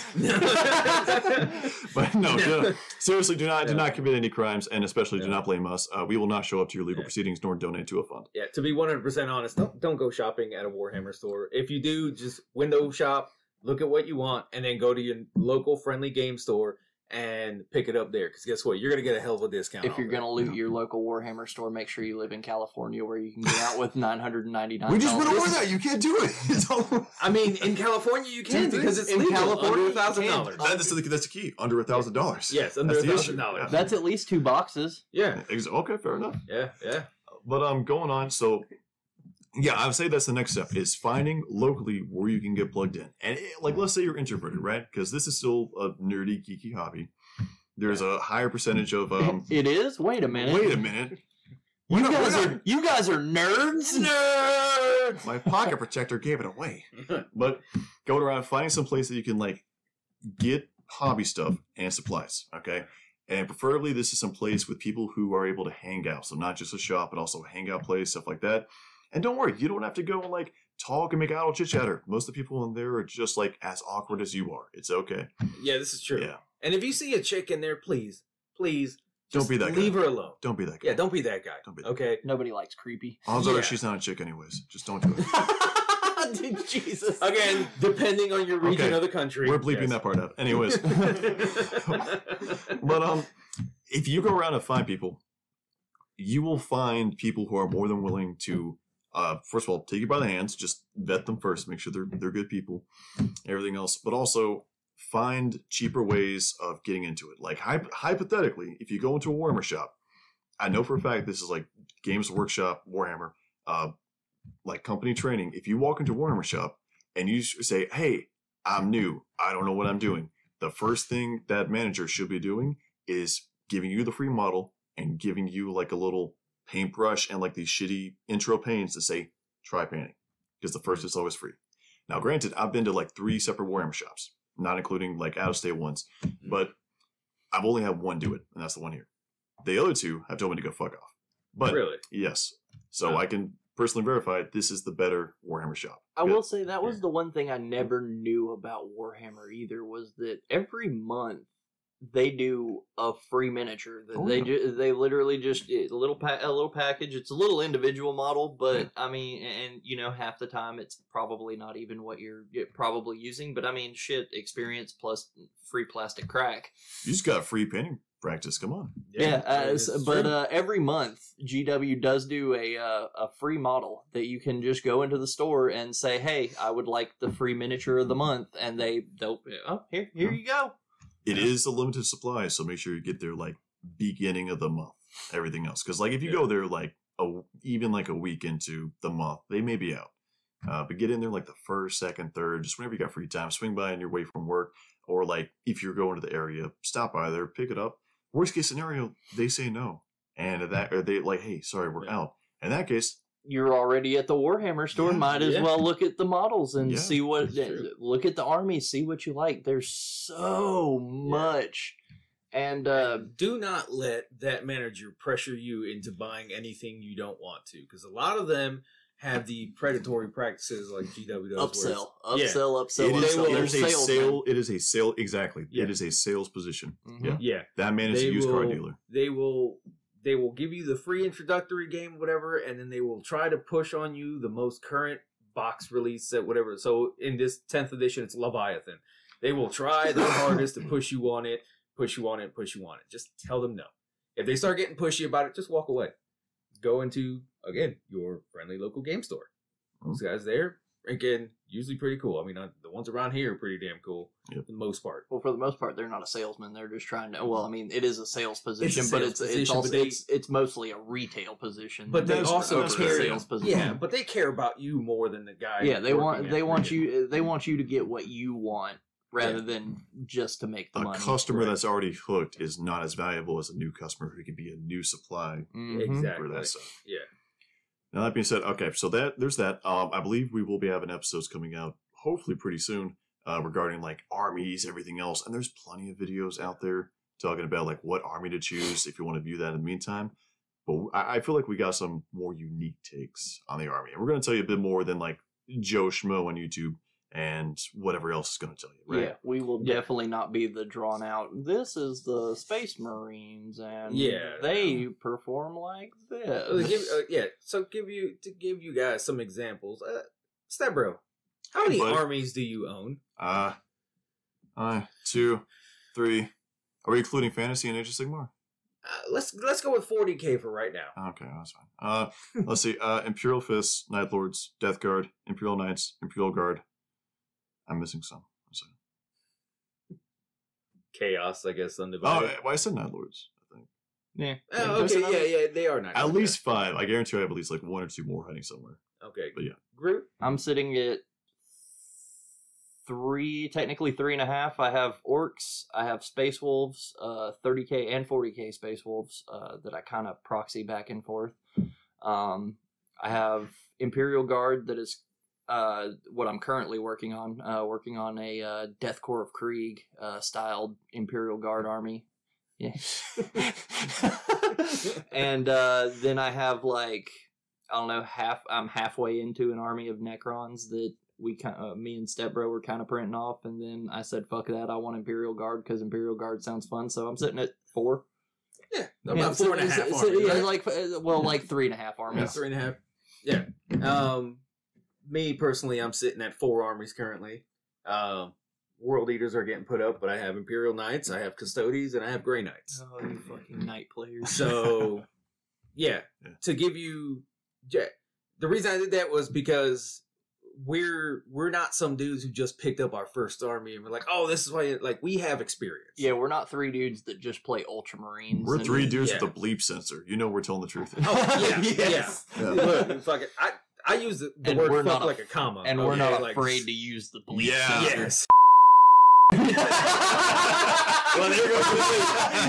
But no, seriously, do not commit any crimes, and especially do not blame us. We will not show up to your legal proceedings nor donate to a fund. Yeah, to be 100% honest, don't go shopping at a Warhammer store. If you do, just window shop, look at what you want, and then go to your local friendly game store and pick it up there. Because guess what? You're going to get a hell of a discount. If you're going to loot your local Warhammer store, make sure you live in California where you can get out with $999. We just went over that. You can't do it. I mean, in California you can because it's in legal. California, under $1,000. That's the key. Under $1,000. Yes, under $1,000. That's at least 2 boxes. Yeah. Okay, fair enough. Yeah. But going on, so yeah, I would say that's the next step is finding locally where you can get plugged in. And let's say you're introverted, right? Because this is still a nerdy, geeky hobby. There's a higher percentage of It is? Wait a minute. You guys are nerds? Nerds! My pocket protector gave it away. But going around, finding some place that you can get hobby stuff and supplies, okay? And preferably this is some place with people who are able to hang out. So not just a shop, but also a hangout place, stuff like that. And don't worry, you don't have to go and like talk and make idle chit chatter. Most of the people in there are just like as awkward as you are. It's okay. Yeah, this is true. Yeah. And if you see a chick in there, please, don't be that guy. Leave her alone. Don't be that guy. Yeah, don't be that guy. Don't be that okay. Nobody likes creepy. Odds are she's not a chick anyways. Just don't do it. Jesus. Again, depending on your region of the country. We're bleeping that part out. Anyways. But if you go around and find people, you will find people who are more than willing to first of all take you by the hands, just vet them first, make sure they're good people, everything else, but also find cheaper ways of getting into it. Like hypothetically, if you go into a Warhammer shop, I know for a fact this is like Games Workshop, Warhammer, like company training. If you walk into a Warhammer shop and you say, hey, I'm new, I don't know what I'm doing, the first thing that manager should be doing is giving you the free model and giving you like a little paintbrush and like these shitty intro paints to say, try painting. Because the first is always free. Now, granted, I've been to like 3 separate Warhammer shops, not including like out-of-state ones, but I've only had one do it, and that's the one here. The other 2 have told me to go fuck off. But really? Yes. So I can personally verify this is the better Warhammer shop. I will say that was the one thing I never knew about Warhammer either, was that every month they do a free miniature. They literally just a little package. It's a little individual model, but I mean, and you know, half the time it's probably not even what you're probably using. But I mean, shit, experience plus free plastic crack. You just got free painting practice. Come on. But every month GW does do a free model that you can just go into the store and say, hey, I would like the free miniature of the month, and they'll here you go. It is a limited supply, so make sure you get there like beginning of the month. Everything else, because like if you go there like even like a week into the month, they may be out. But get in there like the 1st, 2nd, 3rd, just whenever you got free time. Swing by on your way from work, or like if you're going to the area, stop by there, pick it up. Worst case scenario, they say no, and or they like, hey, sorry, we're out. In that case, you're already at the Warhammer store. Might as well look at the models and see what. Look at the armies, see what you like. There's so much, and do not let that manager pressure you into buying anything you don't want to, because a lot of them have the predatory practices like GW does. Upsell. It is a sale. Exactly. Yeah. It is a sales position. Mm-hmm. Yeah. That man is a used car dealer. They will give you the free introductory game, whatever, and then they will try to push on you the most current box release at whatever. So in this 10th edition, it's Leviathan. They will try their hardest to push you on it. Just tell them no. If they start getting pushy about it, just walk away. Go into, again, your friendly local game store. Those guys there, again, usually pretty cool. I mean, the ones around here are pretty damn cool for the most part. Well, for the most part, they're not a salesman. They're just trying to. Well, I mean, it is a sales position, but it's mostly a retail position. But they also care. Sales position. Yeah, but they care about you more than the guy. Yeah, they want you to get what you want rather than just to make the money. A customer that's already hooked is not as valuable as a new customer who could be a new supply. Exactly. For that stuff. Yeah. Now that being said, okay, so there's that. I believe we will be having episodes coming out hopefully pretty soon regarding like armies, everything else, and there's plenty of videos out there talking about like what army to choose if you want to view that in the meantime. But I feel like we got some more unique takes on the army, and we're going to tell you a bit more than like Joe Schmo on YouTube and whatever else is going to tell you, right? Yeah, we will definitely not be the drawn out, this is the Space Marines, and they perform like this. So to give you guys some examples. Stebro, how many armies do you own? 2, 3. Are we including fantasy and Age of Sigmar? Let's go with 40K for right now. Okay, that's fine. Let's see. Imperial Fists, Night Lords, Death Guard, Imperial Knights, Imperial Guard. I'm missing some. Chaos, I guess, undivided. Oh, well, I said Night Lords, I think. Yeah. Oh, okay, yeah, they are Night Lords. At least 5. I guarantee I have at least like 1 or 2 more hiding somewhere. Okay. But yeah. Groot? I'm sitting at 3, technically 3.5. I have Orcs, I have Space Wolves, 30K and 40K Space Wolves that I kind of proxy back and forth. I have Imperial Guard that is what I'm currently working on a Death Corps of Krieg styled Imperial Guard army. Yeah. And then I have like, I don't know, I'm halfway into an army of Necrons that me and Stepbro were kind of printing off, and then I said, fuck that, I want Imperial Guard because Imperial Guard sounds fun, so I'm sitting at 4. Yeah, about 4.5 armies. Yeah, right? like 3.5 armies. Yeah, 3.5. Yeah. Me personally, I'm sitting at 4 armies currently. World Eaters are getting put up, but I have Imperial Knights, I have Custodes, and I have Grey Knights. Oh, you fucking Knight players. So, yeah, to give you, the reason I did that was because we're not some dudes who just picked up our first army and we're like, oh, this is why, like, we have experience. Yeah, we're not 3 dudes that just play Ultramarines. We're 3 dudes with a bleep sensor. You know we're telling the truth. Oh, yeah, yes. Yeah. Look, fuck it. I use the word fuck like a comma. And we're not afraid to use the bleep sensor. Yes. Well, there goes the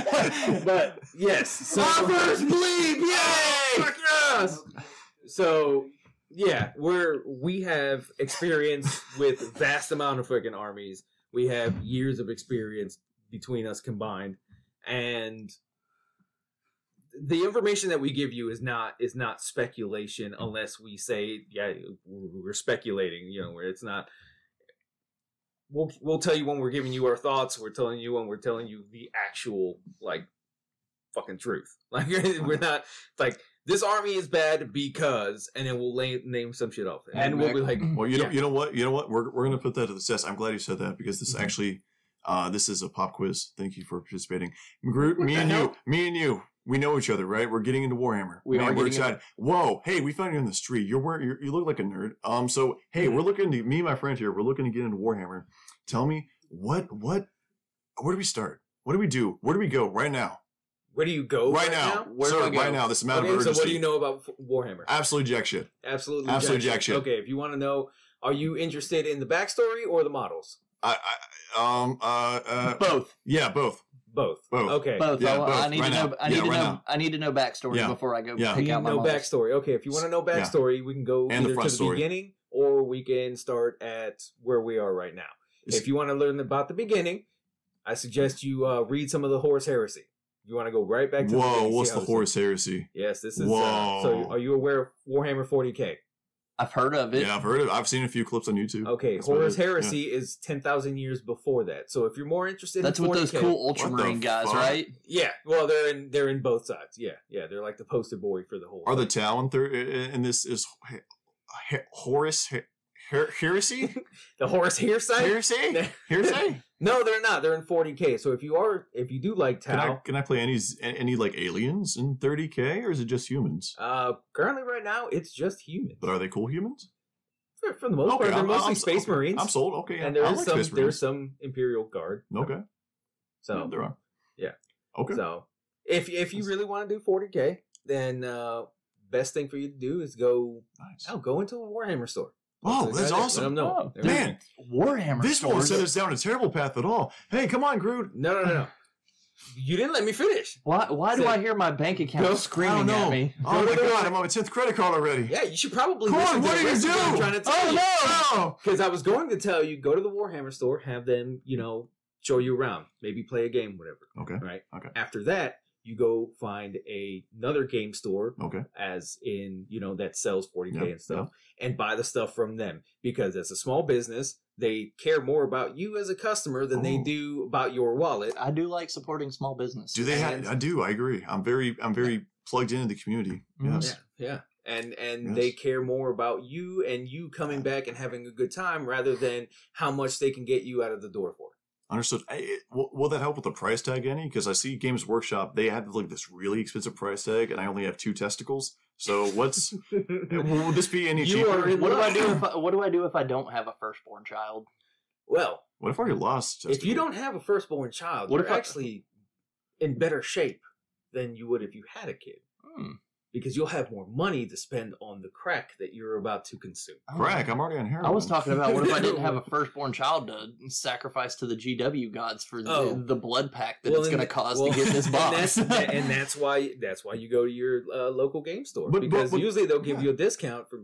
bleep. But, yes. So, our first bleep! Yay! Fuck yes! So, yeah, we have experience with vast amount of fucking armies. We have years of experience between us combined, and the information that we give you is not speculation unless we say, yeah, we're speculating. You know, where it's not. We'll tell you when we're giving you our thoughts. We're telling you when we're telling you the actual like fucking truth. Like we're not like. This army is bad because, and then we'll name some shit off, and we'll be like, well, you know what, we're gonna put that to the test. I'm glad you said that because this actually, this is a pop quiz. Thank you for participating, Groot. Me and you, we know each other, right? We're getting into Warhammer. We're excited. Whoa, hey, we found you on the street. You look like a nerd. So hey, me and my friend here, we're looking to get into Warhammer. Tell me where do we start? What do we do? Where do we go right now? Where do you go right now? Sir, right now, this amount of urgency. So what do you know about Warhammer? Absolutely jack shit. Absolutely jack shit. Okay, if you want to know, are you interested in the backstory or the models? Both. Yeah, both. Both. Okay. Both. Yeah, both. I need to know backstory Yeah. before I go Yeah. pick out my models. Backstory. Okay, if you want to know backstory, we can go And either the front to the story. beginning or we can start at where we are right now. If you want to learn about the beginning, I suggest you read some of the Horus Heresy. You want to go right back to the beginning, what's the Horus Heresy? Yes, this is. Whoa. So, are you aware of Warhammer 40K? I've heard of it. Yeah, I've heard of it. I've seen a few clips on YouTube. Okay, Horus Heresy is 10,000 years before that. So if you're more interested That's in 40K, with those cool Ultramarine guys, right? Yeah, well, they're in both sides. Yeah, they're like the poster boy for the whole. Are the Talon in this is Horus Heresy? The Horus Heresy? Heresy? No, they're not. They're in 40K. So if you do like Tau, can I play any like aliens in 30K, or is it just humans? Currently right now it's just humans. But are they cool humans? For the most part, they're mostly Space Marines. I'm sold. Okay, and there's some Imperial Guard. Okay, so yeah, there are. Yeah. Okay. So if you really want to do 40K, then best thing for you to do is go into a Warhammer store. Oh, that's awesome! No, man, Warhammer. This won't set us down a terrible path at all. Hey, come on, Groot. No. You didn't let me finish. Why do I hear my bank account screaming at me? Oh my god, I'm on my 10th credit card already. Yeah, you should probably. Corn, what are you doing? I'm trying to tell you. No! Because I was going to tell you, go to the Warhammer store, have them, show you around, maybe play a game, whatever. Okay. Right. Okay. After that, you go find another game store. Okay. As in, that sells 40K and stuff, and buy the stuff from them, because as a small business, they care more about you as a customer than they do about your wallet. I do like supporting small business. Do they have? I do. I agree. I'm very plugged into the community. Yes. Yeah. And they care more about you and you coming back and having a good time rather than how much they can get you out of the door for. Understood. Will that help with the price tag any? Because I see Games Workshop, they have like this really expensive price tag, and I only have 2 testicles. So what's will this be any cheaper? What do I do if I don't have a firstborn child? Well, what if I already lost? If you don't have a firstborn child, you're actually in better shape than you would if you had a kid. Because you'll have more money to spend on the crack that you're about to consume. Crack? I'm already on heroin. I was talking about what if I didn't have a firstborn child to sacrifice to the GW gods for the blood pack that it's going to cause to get this box. And that's why you go to your local game store, because usually they'll give you a discount for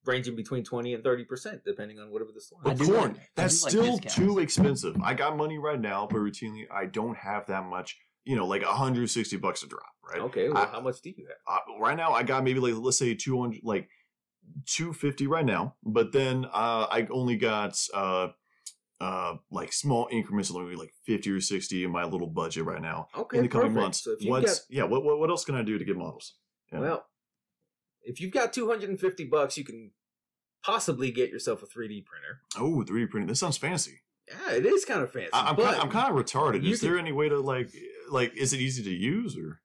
ranging between 20 and 30%, depending on whatever the store. But corn, that's still too expensive. I got money right now, but routinely I don't have that much. Like $160 a drop, right? Okay, well, how much do you have? Right now, I got maybe let's say 200, $250 right now. But then I only got small increments of maybe 50 or 60 in my little budget right now. Okay, in the coming perfect. months. So what else can I do to get models? Yeah. Well, if you've got $250, you can possibly get yourself a 3D printer. Oh, 3D printing. This sounds fancy. Yeah, it is kind of fancy. I'm kind of retarded. Is there any way to is it easy to use or?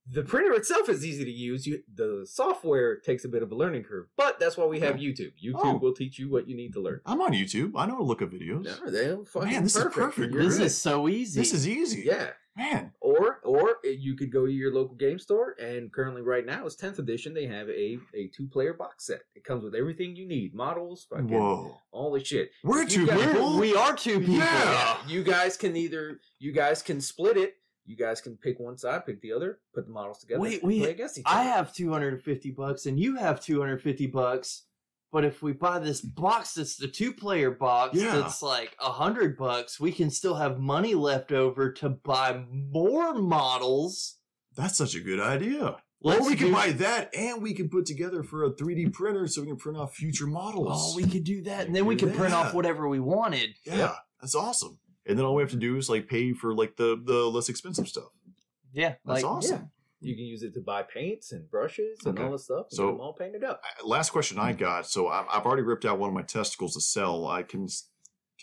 The printer itself is easy to use. The software takes a bit of a learning curve, but that's why we have YouTube. YouTube will teach you what you need to learn. I'm on YouTube. I know to look at videos. No, they're fucking Man, this is perfect. This is so easy. This is easy. Yeah. Man. Or you could go to your local game store, and currently right now it's 10th edition. They have a 2-player box set. It comes with everything you need, models, fucking all the shit. We're two people. We are two people. Yeah. You guys can split it. You guys can pick one side, pick the other, put the models together. Wait, play against each other. I have $250 and you have $250. But if we buy this box that's the 2-player box that's like $100, we can still have money left over to buy more models. That's such a good idea. Or we can buy that and we can put together for a 3D printer so we can print off future models. Oh, we could do that. And then we could print off whatever we wanted. Yeah, that's awesome. And then all we have to do is pay for the less expensive stuff. Yeah. That's awesome. Yeah. You can use it to buy paints and brushes and all this stuff. And get them all painted up. Last question I got. So I've already ripped out one of my testicles to sell. Can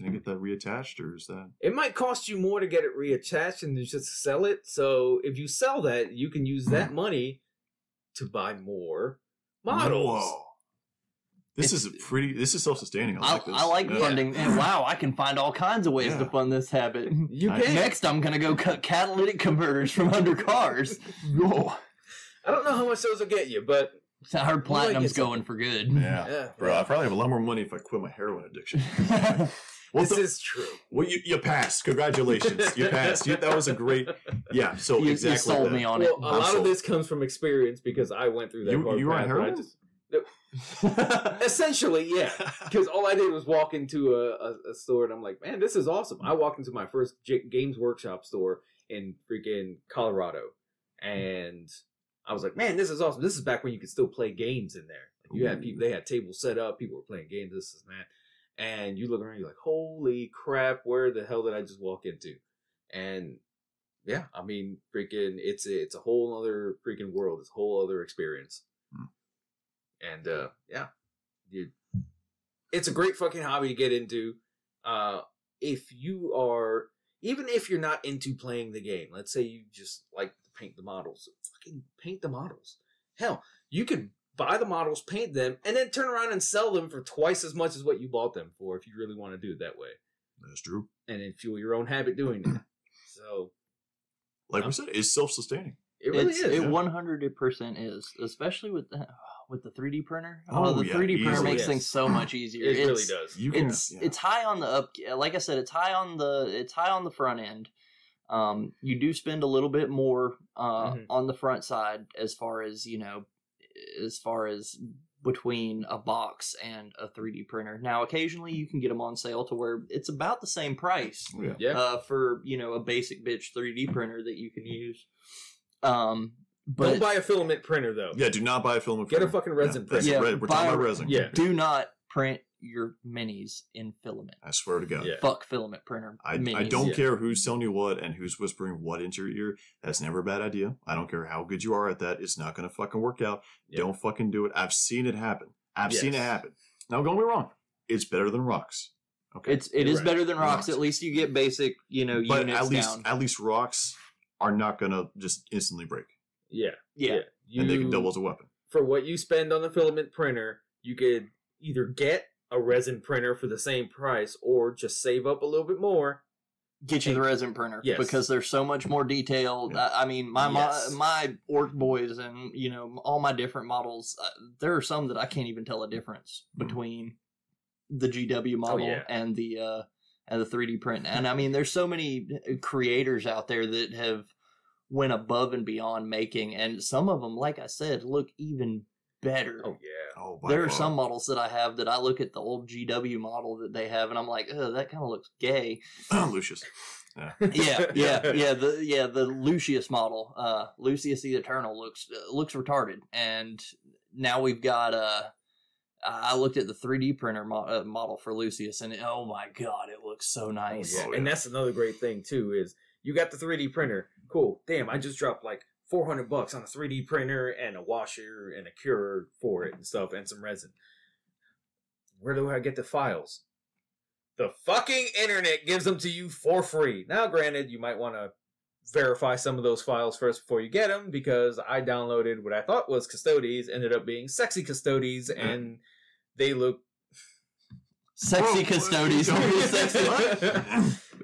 I get that reattached or is that? It might cost you more to get it reattached than just sell it. So if you sell that, you can use that money to buy more models. Whoa. This is self-sustaining. I like this. I like funding. And wow, I can find all kinds of ways to fund this habit. You can. Next, I'm going to go cut catalytic converters from under cars. Whoa. I don't know how much those will get you, but I heard platinum's going for good. Yeah. Bro, I probably have a lot more money if I quit my heroin addiction. This is true. Well, you passed. Congratulations. You passed. That was a great... Yeah, so you exactly sold me on it. A lot of this comes from experience because I went through that hard path. You were on heroin? Essentially, yeah. Because all I did was walk into a store and I'm like, man, this is awesome. I walked into my first Games Workshop store in freaking Colorado. And I was like, man, this is awesome. This is back when you could still play games in there. You had people, they had tables set up, people were playing games, this and that. And you look around, you're like, holy crap, where the hell did I just walk into? And yeah, I mean, freaking, it's a whole other freaking world. It's a whole other experience. And yeah, dude, it's a great fucking hobby to get into. If you are, even if you're not into playing the game, let's say you just like to paint the models, fucking paint the models. Hell, you could buy the models, paint them, and then turn around and sell them for twice as much as what you bought them for if you really want to do it that way. That's true. And then fuel your own habit doing it. So, like we said, it's self-sustaining. It really is. It 100% is, especially with the 3D printer. The 3D printer makes things so much easier. It really does. It's high on the up. Like I said, it's high on the front end. You do spend a little bit more on the front side as far as between a box and a 3D printer. Now, occasionally you can get them on sale to where it's about the same price for a basic bitch 3D printer that you can use. But don't buy a filament printer though. Yeah, do not buy a filament printer. Get a fucking resin printer. Yeah, we're talking about resin. Yeah. Do not print your minis in filament. I swear to God. Yeah. Fuck filament printer. I don't care who's telling you what and who's whispering what into your ear. That's never a bad idea. I don't care how good you are at that. It's not going to fucking work out. Yep. Don't fucking do it. I've seen it happen. Seen it happen. Now, don't get me wrong. It's better than rocks. Okay. It is better than rocks. At least you get basic, but units down. At least rocks are not going to just instantly break. Yeah. And they can double as a weapon. For what you spend on the filament printer, you could either get a resin printer for the same price or just save up a little bit more. Get you the resin printer. Yes. Because they're so much more detailed. Yeah. I mean, my orc boys and, all my different models, there are some that I can't even tell a difference between the GW model and the 3D print. And I mean, there's so many creators out there that have went above and beyond making, and some of them, like I said, look even better. Oh yeah. Oh, There are some models that I have that I look at the old GW model that they have, and I'm like, oh, that kind of looks gay. Lucius. Yeah. The Lucius model, Lucius the Eternal looks retarded, and now we've got I looked at the 3D printer model for Lucius, and oh my god, it looks so nice. Oh, yeah. And that's another great thing too is you got the 3D printer. Cool. Damn, I just dropped like $400 on a 3D printer and a washer and a curer for it and stuff and some resin. Where do I get the files? The fucking internet gives them to you for free. Now, granted, you might want to verify some of those files first before you get them, because I downloaded what I thought was Custodes, ended up being sexy Custodes, and they look... Sexy Custodes.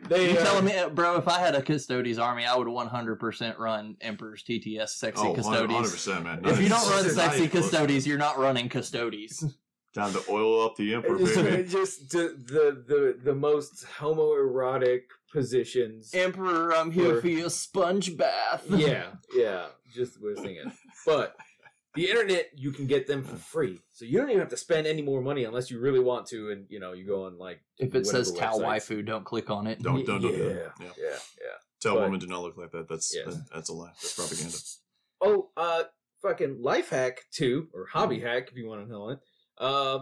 You telling me, bro, if I had a Custodes army, I would 100% run Emperor's TTS Sexy Custodes. 100%, man. If you don't run Sexy Custodes, you're not running Custodes. Time to oil up the Emperor, baby. Just the most homoerotic positions. Emperor, I'm here for your sponge bath. Yeah, just what I was thinking. But the internet, you can get them for free. So you don't even have to spend any more money unless you really want to, and you go on like... If it says Tau Waifu, don't click on it. Don't do it. Yeah. Tell women do not look like that. That's a lie. That's propaganda. Oh, fucking life hack too, or hobby hack if you want to know it.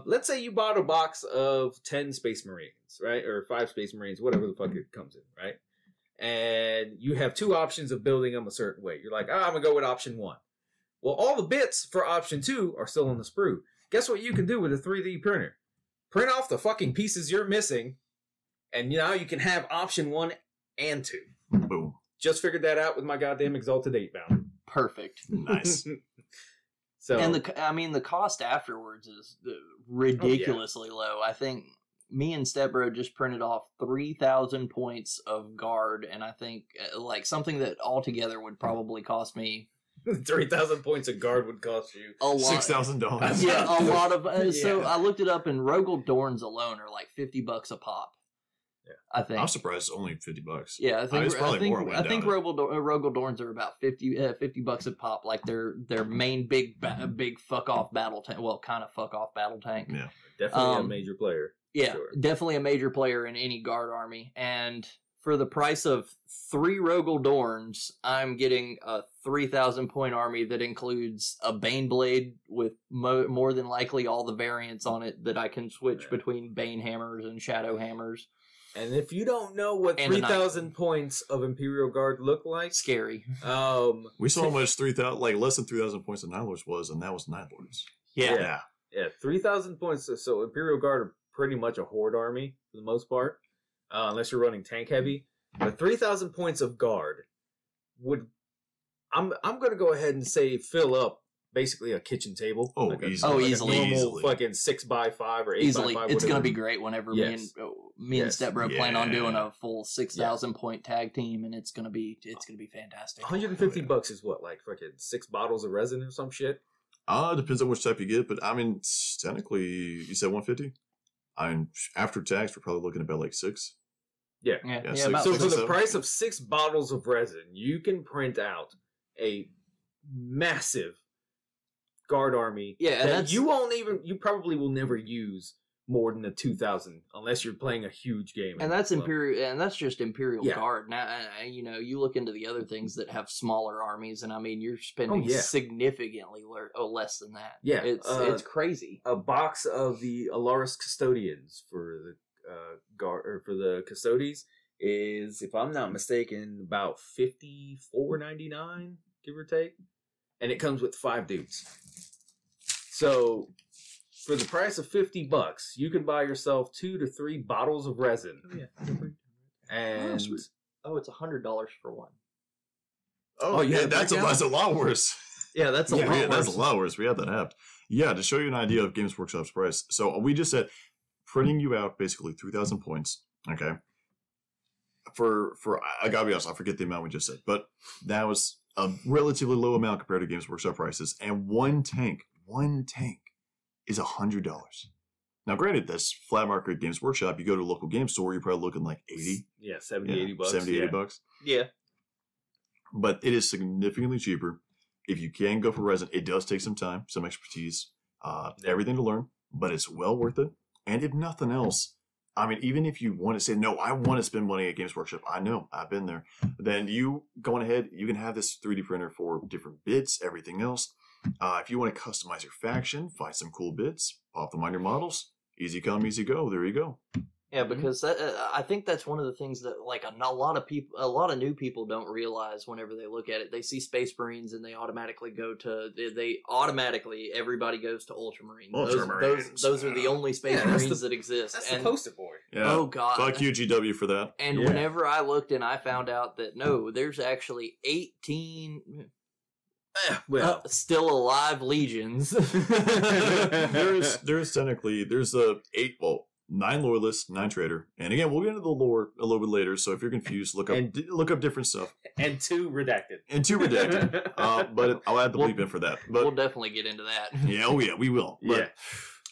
Let's say you bought a box of 10 Space Marines, right? Or 5 Space Marines, whatever the fuck it comes in, right? And you have 2 options of building them a certain way. You're like, I'm going to go with option 1. Well, all the bits for option 2 are still on the sprue. Guess what you can do with a 3D printer? Print off the fucking pieces you're missing, and now you can have option 1 and 2. Boom. Just figured that out with my goddamn Exalted 8 bound. Perfect. Nice. So, and the cost afterwards is ridiculously low. I think me and Stepbro just printed off 3,000 points of guard, and I think like something that altogether would probably cost me 3,000 points of guard would cost you a lot. $6,000. Yeah, a lot of. So I looked it up, and Rogel Dorns alone are like $50 a pop. Yeah, I think. I'm surprised it's only $50. Yeah, I think it's probably more. I think Rogel Dorns are about $50 a pop. Like their main big fuck off battle tank. Well, kind of fuck off battle tank. Yeah, definitely a major player. Yeah, sure. Definitely a major player in any guard army. And for the price of 3 Rogel Dorns, I'm getting a 3,000 point army that includes a Bane Blade with more than likely all the variants on it that I can switch between Bane Hammers and Shadow Hammers. And if you don't know what 3,000 points of Imperial Guard look like, scary. We saw how much 3,000, like less than 3,000 points of Night Lords was, and that was Night Lords. Yeah. 3,000 points. So Imperial Guard are pretty much a horde army for the most part, unless you're running tank heavy. But 3,000 points of guard would, I'm going to go ahead and say, fill up basically a kitchen table. Oh, easily. Easily. A normal fucking 6x5 or 8x5. Easily. It's going to be great whenever me and Stepbro plan on doing a full 6,000 point tag team, and it's going to be fantastic. $150 is what, like fucking 6 bottles of resin or some shit? Depends on which type you get, but I mean, technically, you said 150. I mean, after tax, we're probably looking at about like 6. Yeah. So for the price of 6 bottles of resin, you can print out a massive guard army. Yeah, that you probably will never use more than a 2,000 unless you're playing a huge game. And that's Imperial, and that's just Imperial Guard. Now, you look into the other things that have smaller armies, and I mean, you're spending significantly less than that. Yeah, it's crazy. A box of the Alaris Custodians for the guard or for the Custodes is, if I'm not mistaken, about $54.99, give or take, and it comes with 5 dudes. So, for the price of $50, you can buy yourself 2 to 3 bottles of resin. And it's $100 for one. Oh yeah, that's a lot worse. Yeah, that's a lot worse. That's a lot worse. We had that halved. Yeah, to show you an idea of Games Workshop's price. So we just said printing you out basically 3,000 points. Okay. For I gotta be honest, I forget the amount we just said, but that was a relatively low amount compared to Games Workshop prices. And one tank is $100. Now, granted, that's flat market Games Workshop. You go to a local game store, you're probably looking like 80. Yeah, 70, 80 bucks. 70, 80 bucks. Yeah. But it is significantly cheaper. if you can go for resin, it does take some time, some expertise, everything to learn, but it's well worth it. And if nothing else, I mean, even if you want to say, no, I want to spend money at Games Workshop, I know, I've been there, then you going ahead, you can have this 3D printer for different bits, everything else. If you want to customize your faction, find some cool bits, pop them on your models, easy come, easy go, there you go. Yeah, because I think that's one of the things that like a lot of new people don't realize whenever they look at it. They see Space Marines and they automatically everybody goes to Ultramarine. Those are the only Space Marines that exist. That's the poster boy. Yeah. Oh god, fuck you, GW, for that. And whenever I looked and I found out that no, there's actually 18. Still alive legions. there's technically 9 loyalists, 9 traitor, and again we'll get into the lore a little bit later. So if you're confused, look up different stuff. And 2 redacted. But I'll add the bleep in for that. But we'll definitely get into that. Yeah, we will. But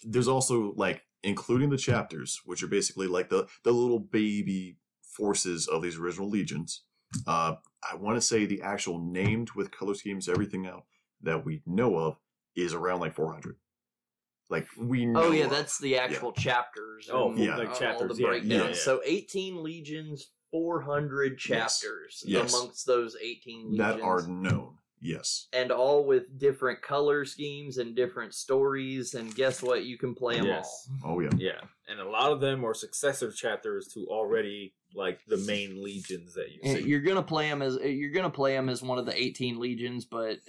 there's also like including the chapters, which are basically like the little baby forces of these original legions. I want to say the actual named with color schemes, everything out that we know of is around like 400. Like we know. Oh yeah, that's the actual chapters. Like chapters. All the breakdowns. So 18 legions, 400 chapters amongst those 18 legions that are known. Yes. And all with different color schemes and different stories. And guess what? You can play them all. Oh yeah. Yeah, and a lot of them are successor chapters to already like the main legions that you see. You're gonna play them as one of the 18 legions, but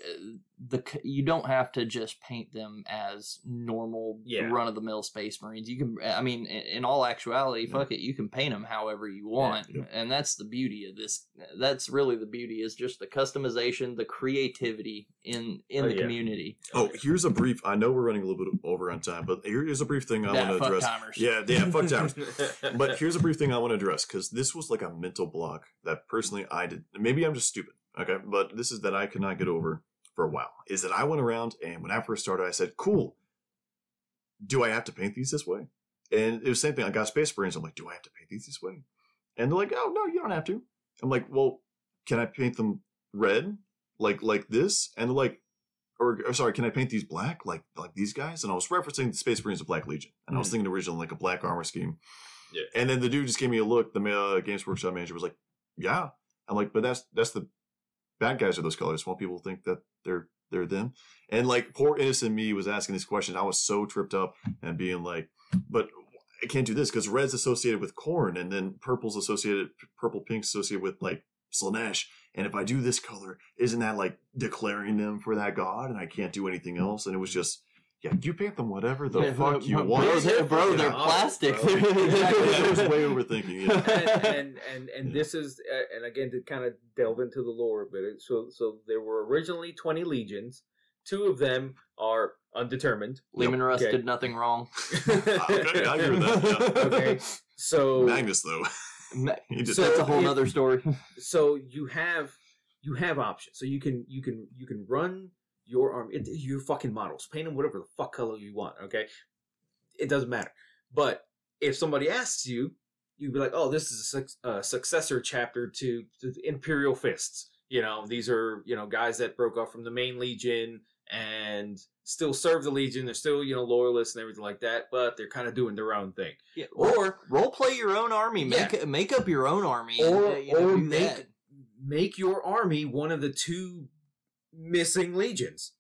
you don't have to just paint them as normal run of the mill Space Marines. You can, I mean, in all actuality, fuck it, you can paint them however you want, and that's the beauty of this. That's really the beauty, is just the customization, the creativity in the community. Oh, here's a brief. I know we're running a little bit over on time, but here's a brief thing I want to address. Timers. Yeah, fuck timers. But here's a brief thing I want to address, because this was like a mental block that personally I did. Maybe I'm just stupid, okay? But this is that I could not get over for a while. Is that I went around, and when I first started, I said, cool, do I have to paint these this way? And it was the same thing. I got Space Marines. I'm like, do I have to paint these this way? And they're like, oh, no, you don't have to. I'm like, well, can I paint them red? Like this? And they're like, or sorry, can I paint these black? Like these guys? And I was referencing the Space Marines of Black Legion. And I was thinking originally like a black armor scheme. Yeah. And then the dude just gave me a look. The Games Workshop manager was like, yeah. I'm like, but that's the bad guys are those colors. Won't people think that they're them? And like poor innocent me was asking these questions. I was so tripped up and being like, but I can't do this because red's associated with corn, and then purple pink's associated with like Slanesh. And if I do this color, isn't that like declaring them for that god? And I can't do anything else. And it was just, yeah, you paint them whatever the fuck you want. Bro, they're plastic. Exactly. I was way overthinking it. And this is, and again, to kind of delve into the lore a bit. So there were originally 20 legions. 2 of them are undetermined. Lehman Russ did nothing wrong. Okay, I agree with that. Yeah. Okay, so Magnus though. That's a whole other story. So you have options. So you can run your army, your fucking models, paint them whatever the fuck color you want. Okay, it doesn't matter. But if somebody asks you, you'd be like, oh, this is a successor chapter to the Imperial Fists. You know, these are guys that broke off from the main legion and still serve the legion. They're still loyalists and everything like that, but they're kind of doing their own thing. Yeah, or role play your own army. Make up your own army. Or make your army one of the 2 missing legions.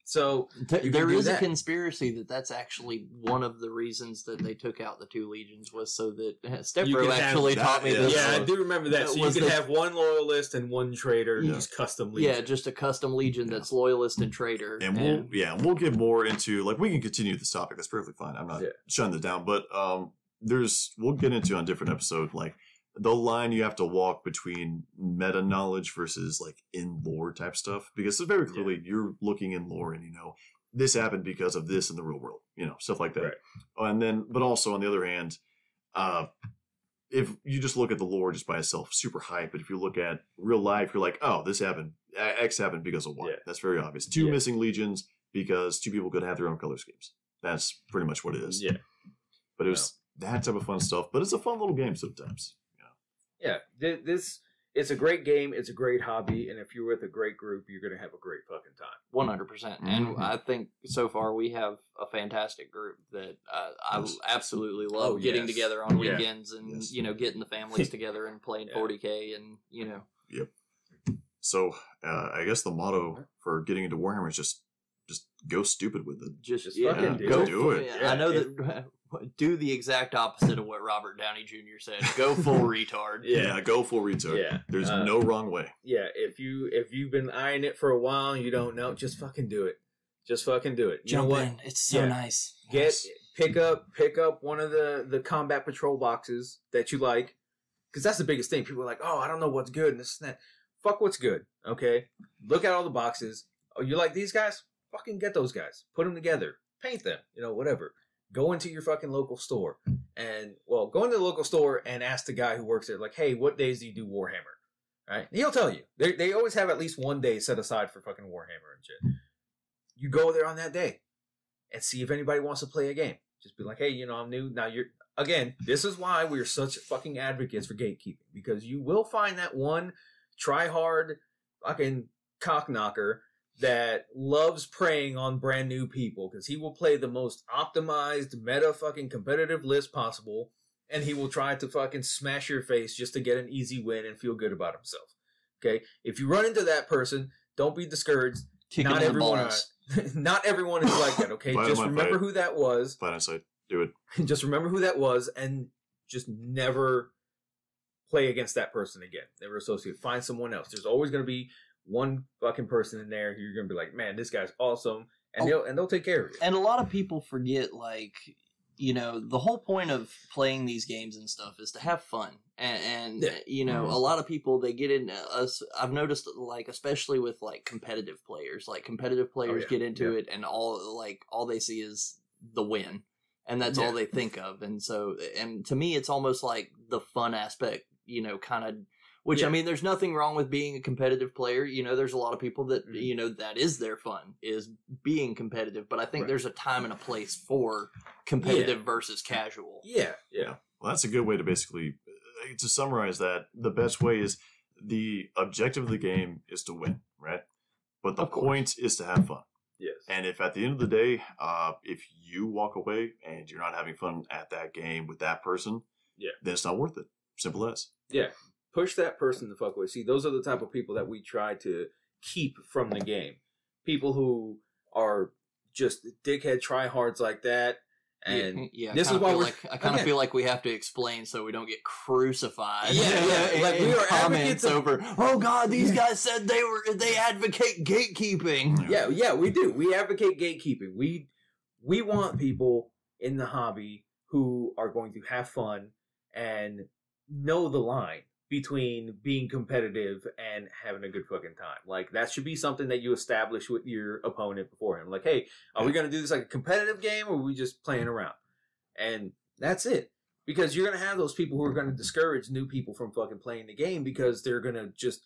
So there is a conspiracy that's actually one of the reasons that they took out the 2 legions, was so that Stepbro actually taught me this. Yeah, I do remember that. So you could have 1 loyalist and 1 traitor, just custom legion. Yeah, just a custom legion that's loyalist and traitor. And we'll get more into, like, we can continue this topic. That's perfectly fine. I'm not shutting it down, but we'll get into on a different episode, like the line you have to walk between meta knowledge versus like in lore type stuff, because it's very clearly you're looking in lore and this happened because of this in the real world, stuff like that. Right. And then, but also on the other hand, if you just look at the lore just by itself, super hype. But if you look at real life, you're like, oh, this happened. X happened because of Y. Yeah. That's very obvious. 2 missing legions because 2 people could have their own color schemes. That's pretty much what it is. Yeah. But it was that type of fun stuff. But it's a fun little game sometimes. Yeah, this It's a great game. It's a great hobby, and if you're with a great group, you're gonna have a great fucking time. 100%. And I think so far we have a fantastic group that I absolutely love getting together on weekends and getting the families together and playing 40K and Yep. So I guess the motto for getting into Warhammer is just go stupid with it. Just fucking do it. I know that. Do the exact opposite of what Robert Downey Jr. said. Go full retard. Yeah, go full retard. Yeah. There's no wrong way. Yeah, if you've been eyeing it for a while and you don't know, just fucking do it. Just fucking do it. You know what? In. It's so nice. Pick up one of the combat patrol boxes that you like, because that's the biggest thing. People are like, oh, I don't know what's good and this and that. Fuck what's good. Okay, look at all the boxes. Oh, you like these guys? Fucking get those guys. Put them together. Paint them. Whatever. Go into your fucking local store and, go into the local store and ask the guy who works there, like, hey, what days do you do Warhammer? Right? And he'll tell you. They always have at least one day set aside for fucking Warhammer and shit. You go there on that day and see if anybody wants to play a game. Just be like, hey, I'm new. Now this is why we're such fucking advocates for gatekeeping, because you will find that one try-hard fucking cockknocker that loves preying on brand new people, because he will play the most optimized meta fucking competitive list possible, and he will try to fucking smash your face just to get an easy win and feel good about himself. Okay? If you run into that person, don't be discouraged. Not everyone is like that, okay? Just remember who that was. Plan inside. Do it. Just remember who that was and just never play against that person again. Never associate. Find someone else. There's always going to be one fucking person in there who you're gonna be like, man, this guy's awesome, and they'll take care of you. And a lot of people forget, like, the whole point of playing these games and stuff is to have fun. And a lot of people, they get into us. I've noticed, like, especially with like competitive players get into it, and all they see is the win, and that's all they think of. And so, and to me, it's almost like the fun aspect, kind of. Which, I mean, there's nothing wrong with being a competitive player. There's a lot of people that, that is their fun, is being competitive. But I think there's a time and a place for competitive versus casual. Yeah. Well, that's a good way to basically, to summarize that. The best way is the objective of the game is to win, right? But the point is to have fun. Yes. And if at the end of the day, if you walk away and you're not having fun at that game with that person, then it's not worth it. Simple as. Yeah. Push that person the fuck away. See, those are the type of people that we try to keep from the game. People who are just dickhead tryhards like that. And this is why I kind of feel like we have to explain so we don't get crucified. Like we are comments over. Oh God, these guys said they advocate gatekeeping. Yeah, we do. We advocate gatekeeping. We want people in the hobby who are going to have fun and know the line between being competitive and having a good fucking time. Like, that should be something that you establish with your opponent beforehand. Like, hey, are we going to do this like a competitive game, or are we just playing around? And that's it. Because you're going to have those people who are going to discourage new people from fucking playing the game, because they're going to just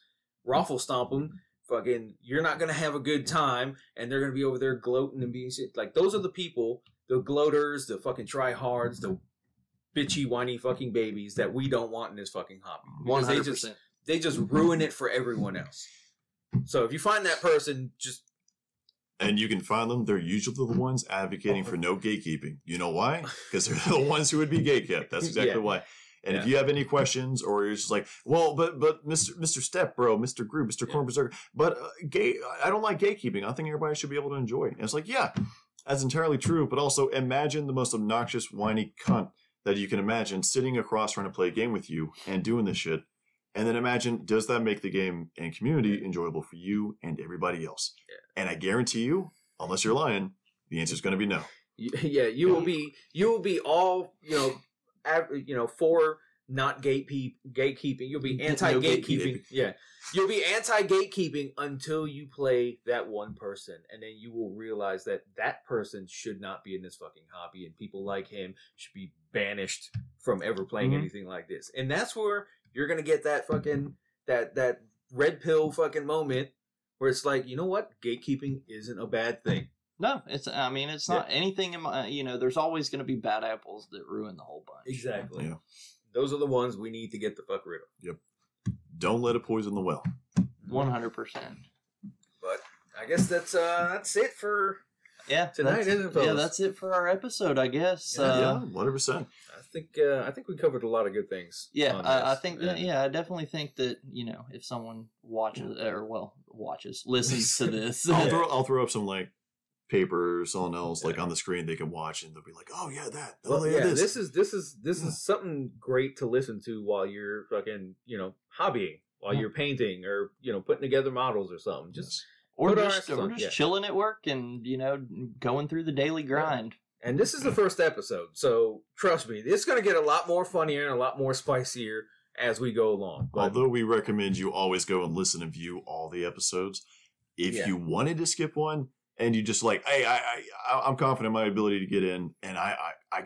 raffle stomp them. Fucking, you're not going to have a good time, and they're going to be over there gloating and being shit. Like, those are the people, the gloaters, the fucking tryhards, the bitchy, whiny fucking babies that we don't want in this fucking hobby. 100%. They just ruin it for everyone else. So if you find that person, just... And you can find them. They're usually the ones advocating for no gatekeeping. You know why? Because they're the ones who would be gatekept. That's exactly why. And if you have any questions, or you're just like, well, but Mr. Step, bro, Mr. Group, Mr. Corn Berserker, but I don't like gatekeeping. I think everybody should be able to enjoy it. And it's like, yeah, that's entirely true. But also, imagine the most obnoxious, whiny cunt that you can imagine sitting across trying to play a game with you and doing this shit. And then imagine, does that make the game and community enjoyable for you and everybody else? Yeah. And I guarantee you, unless you're lying, the answer is going to be no. Yeah, you will be all, for not gatekeeping. You'll be anti-gatekeeping. Yeah. You'll be anti-gatekeeping until you play that one person, and then you will realize that that person should not be in this fucking hobby, and people like him should be banished from ever playing anything like this. And that's where you're gonna get that fucking that red pill fucking moment where it's like, you know what, gatekeeping isn't a bad thing. No, it's not anything in my, there's always going to be bad apples that ruin the whole bunch. Exactly. Yeah. Those are the ones we need to get the fuck rid of. Yep. don't let it poison the well. 100%. But I guess that's it for tonight, isn't it, fellas? Yeah, that's it for our episode, I guess. Yeah, 100%. I think we covered a lot of good things. Yeah, I think I definitely think that, if someone listens to this. I'll throw up some like paper or something else like on the screen they can watch, and they'll be like, oh yeah, that. Oh, yeah, this is something great to listen to while you're fucking hobbying, while you're painting or putting together models or something. Or just chilling at work and going through the daily grind. And this is the first episode, so trust me, it's going to get a lot more funnier and a lot more spicier as we go along. But, although we recommend you always go and listen and view all the episodes, if you wanted to skip one and you just like, hey, I'm confident in my ability to get in, and I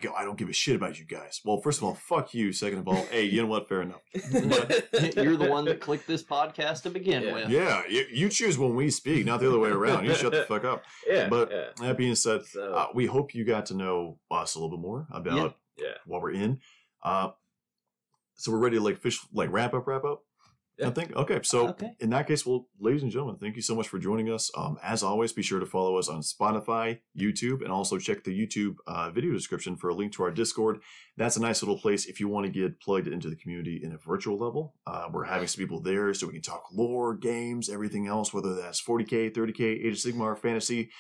don't give a shit about you guys. Well, first of all, fuck you. Second of all, hey, you know what? Fair enough. You're the one that clicked this podcast to begin with. Yeah, you choose when we speak, not the other way around. You shut the fuck up. But that being said, we hope you got to know us a little bit more about what we're in. So we're ready to wrap up. I think okay. So in that case, well, ladies and gentlemen, thank you so much for joining us. As always, be sure to follow us on Spotify, YouTube, and also check the YouTube video description for a link to our Discord. That's a nice little place if you want to get plugged into the community in a virtual level. We're having some people there so we can talk lore, games, everything else, whether that's 40K, 30K, Age of Sigmar, fantasy.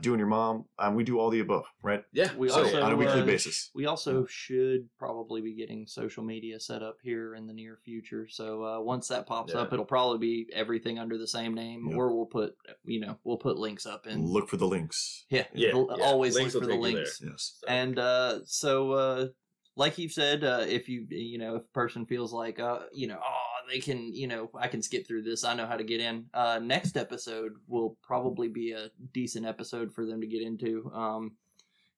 Doing your mom, we do all the above, right? Yeah, we also on a weekly basis. We also should probably be getting social media set up here in the near future. So once that pops up, it'll probably be everything under the same name, or we'll put links up and look for the links. Always links look for the links. Yes, and so like you said, if if a person feels like they can, I can skip through this, I know how to get in. Next episode will probably be a decent episode for them to get into.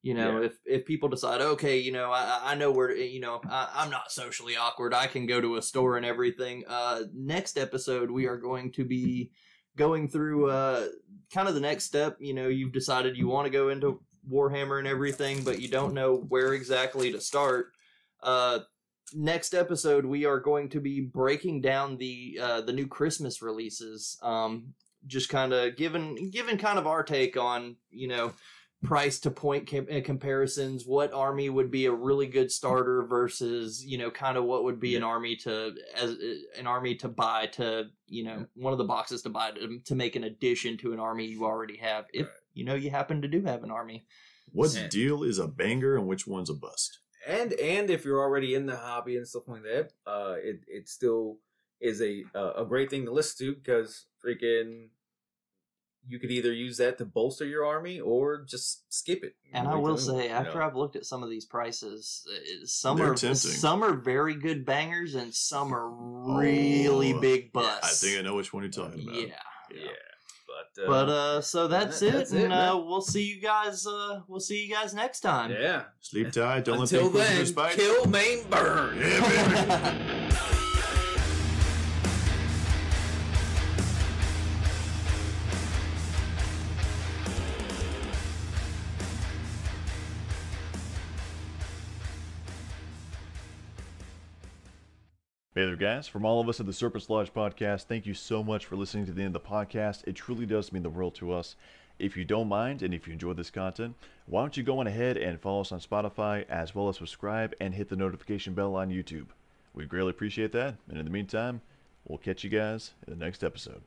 If people decide, okay, I know where, I'm not socially awkward, I can go to a store and everything. Next episode, we are going to be going through kind of the next step. You've decided you want to go into Warhammer and everything, but you don't know where exactly to start. Next episode, we are going to be breaking down the new Christmas releases. Just kind of giving kind of our take on price to point comparisons. What army would be a really good starter versus kind of what would be an army to buy to one of the boxes to buy to make an addition to an army you already have. If you happen to do have an army. What deal is a banger and which one's a bust? And if you're already in the hobby and stuff like that, it still is a great thing to listen to, because freaking you could either use that to bolster your army or just skip it. And I will say, after I've looked at some of these prices, some are very good bangers and some are really big busts. I think I know which one you're talking about. Yeah. But so that's it, and we'll see you guys. We'll see you guys next time. Yeah. Sleep tight. Don't Until let then, spite. kill, maim, burn. Yeah, baby. Hey there, guys. From all of us at the Serpents Lodge podcast, thank you so much for listening to the end of the podcast. It truly does mean the world to us. If you don't mind, and if you enjoy this content, why don't you go on ahead and follow us on Spotify, as well as subscribe and hit the notification bell on YouTube. We greatly appreciate that. And in the meantime, we'll catch you guys in the next episode.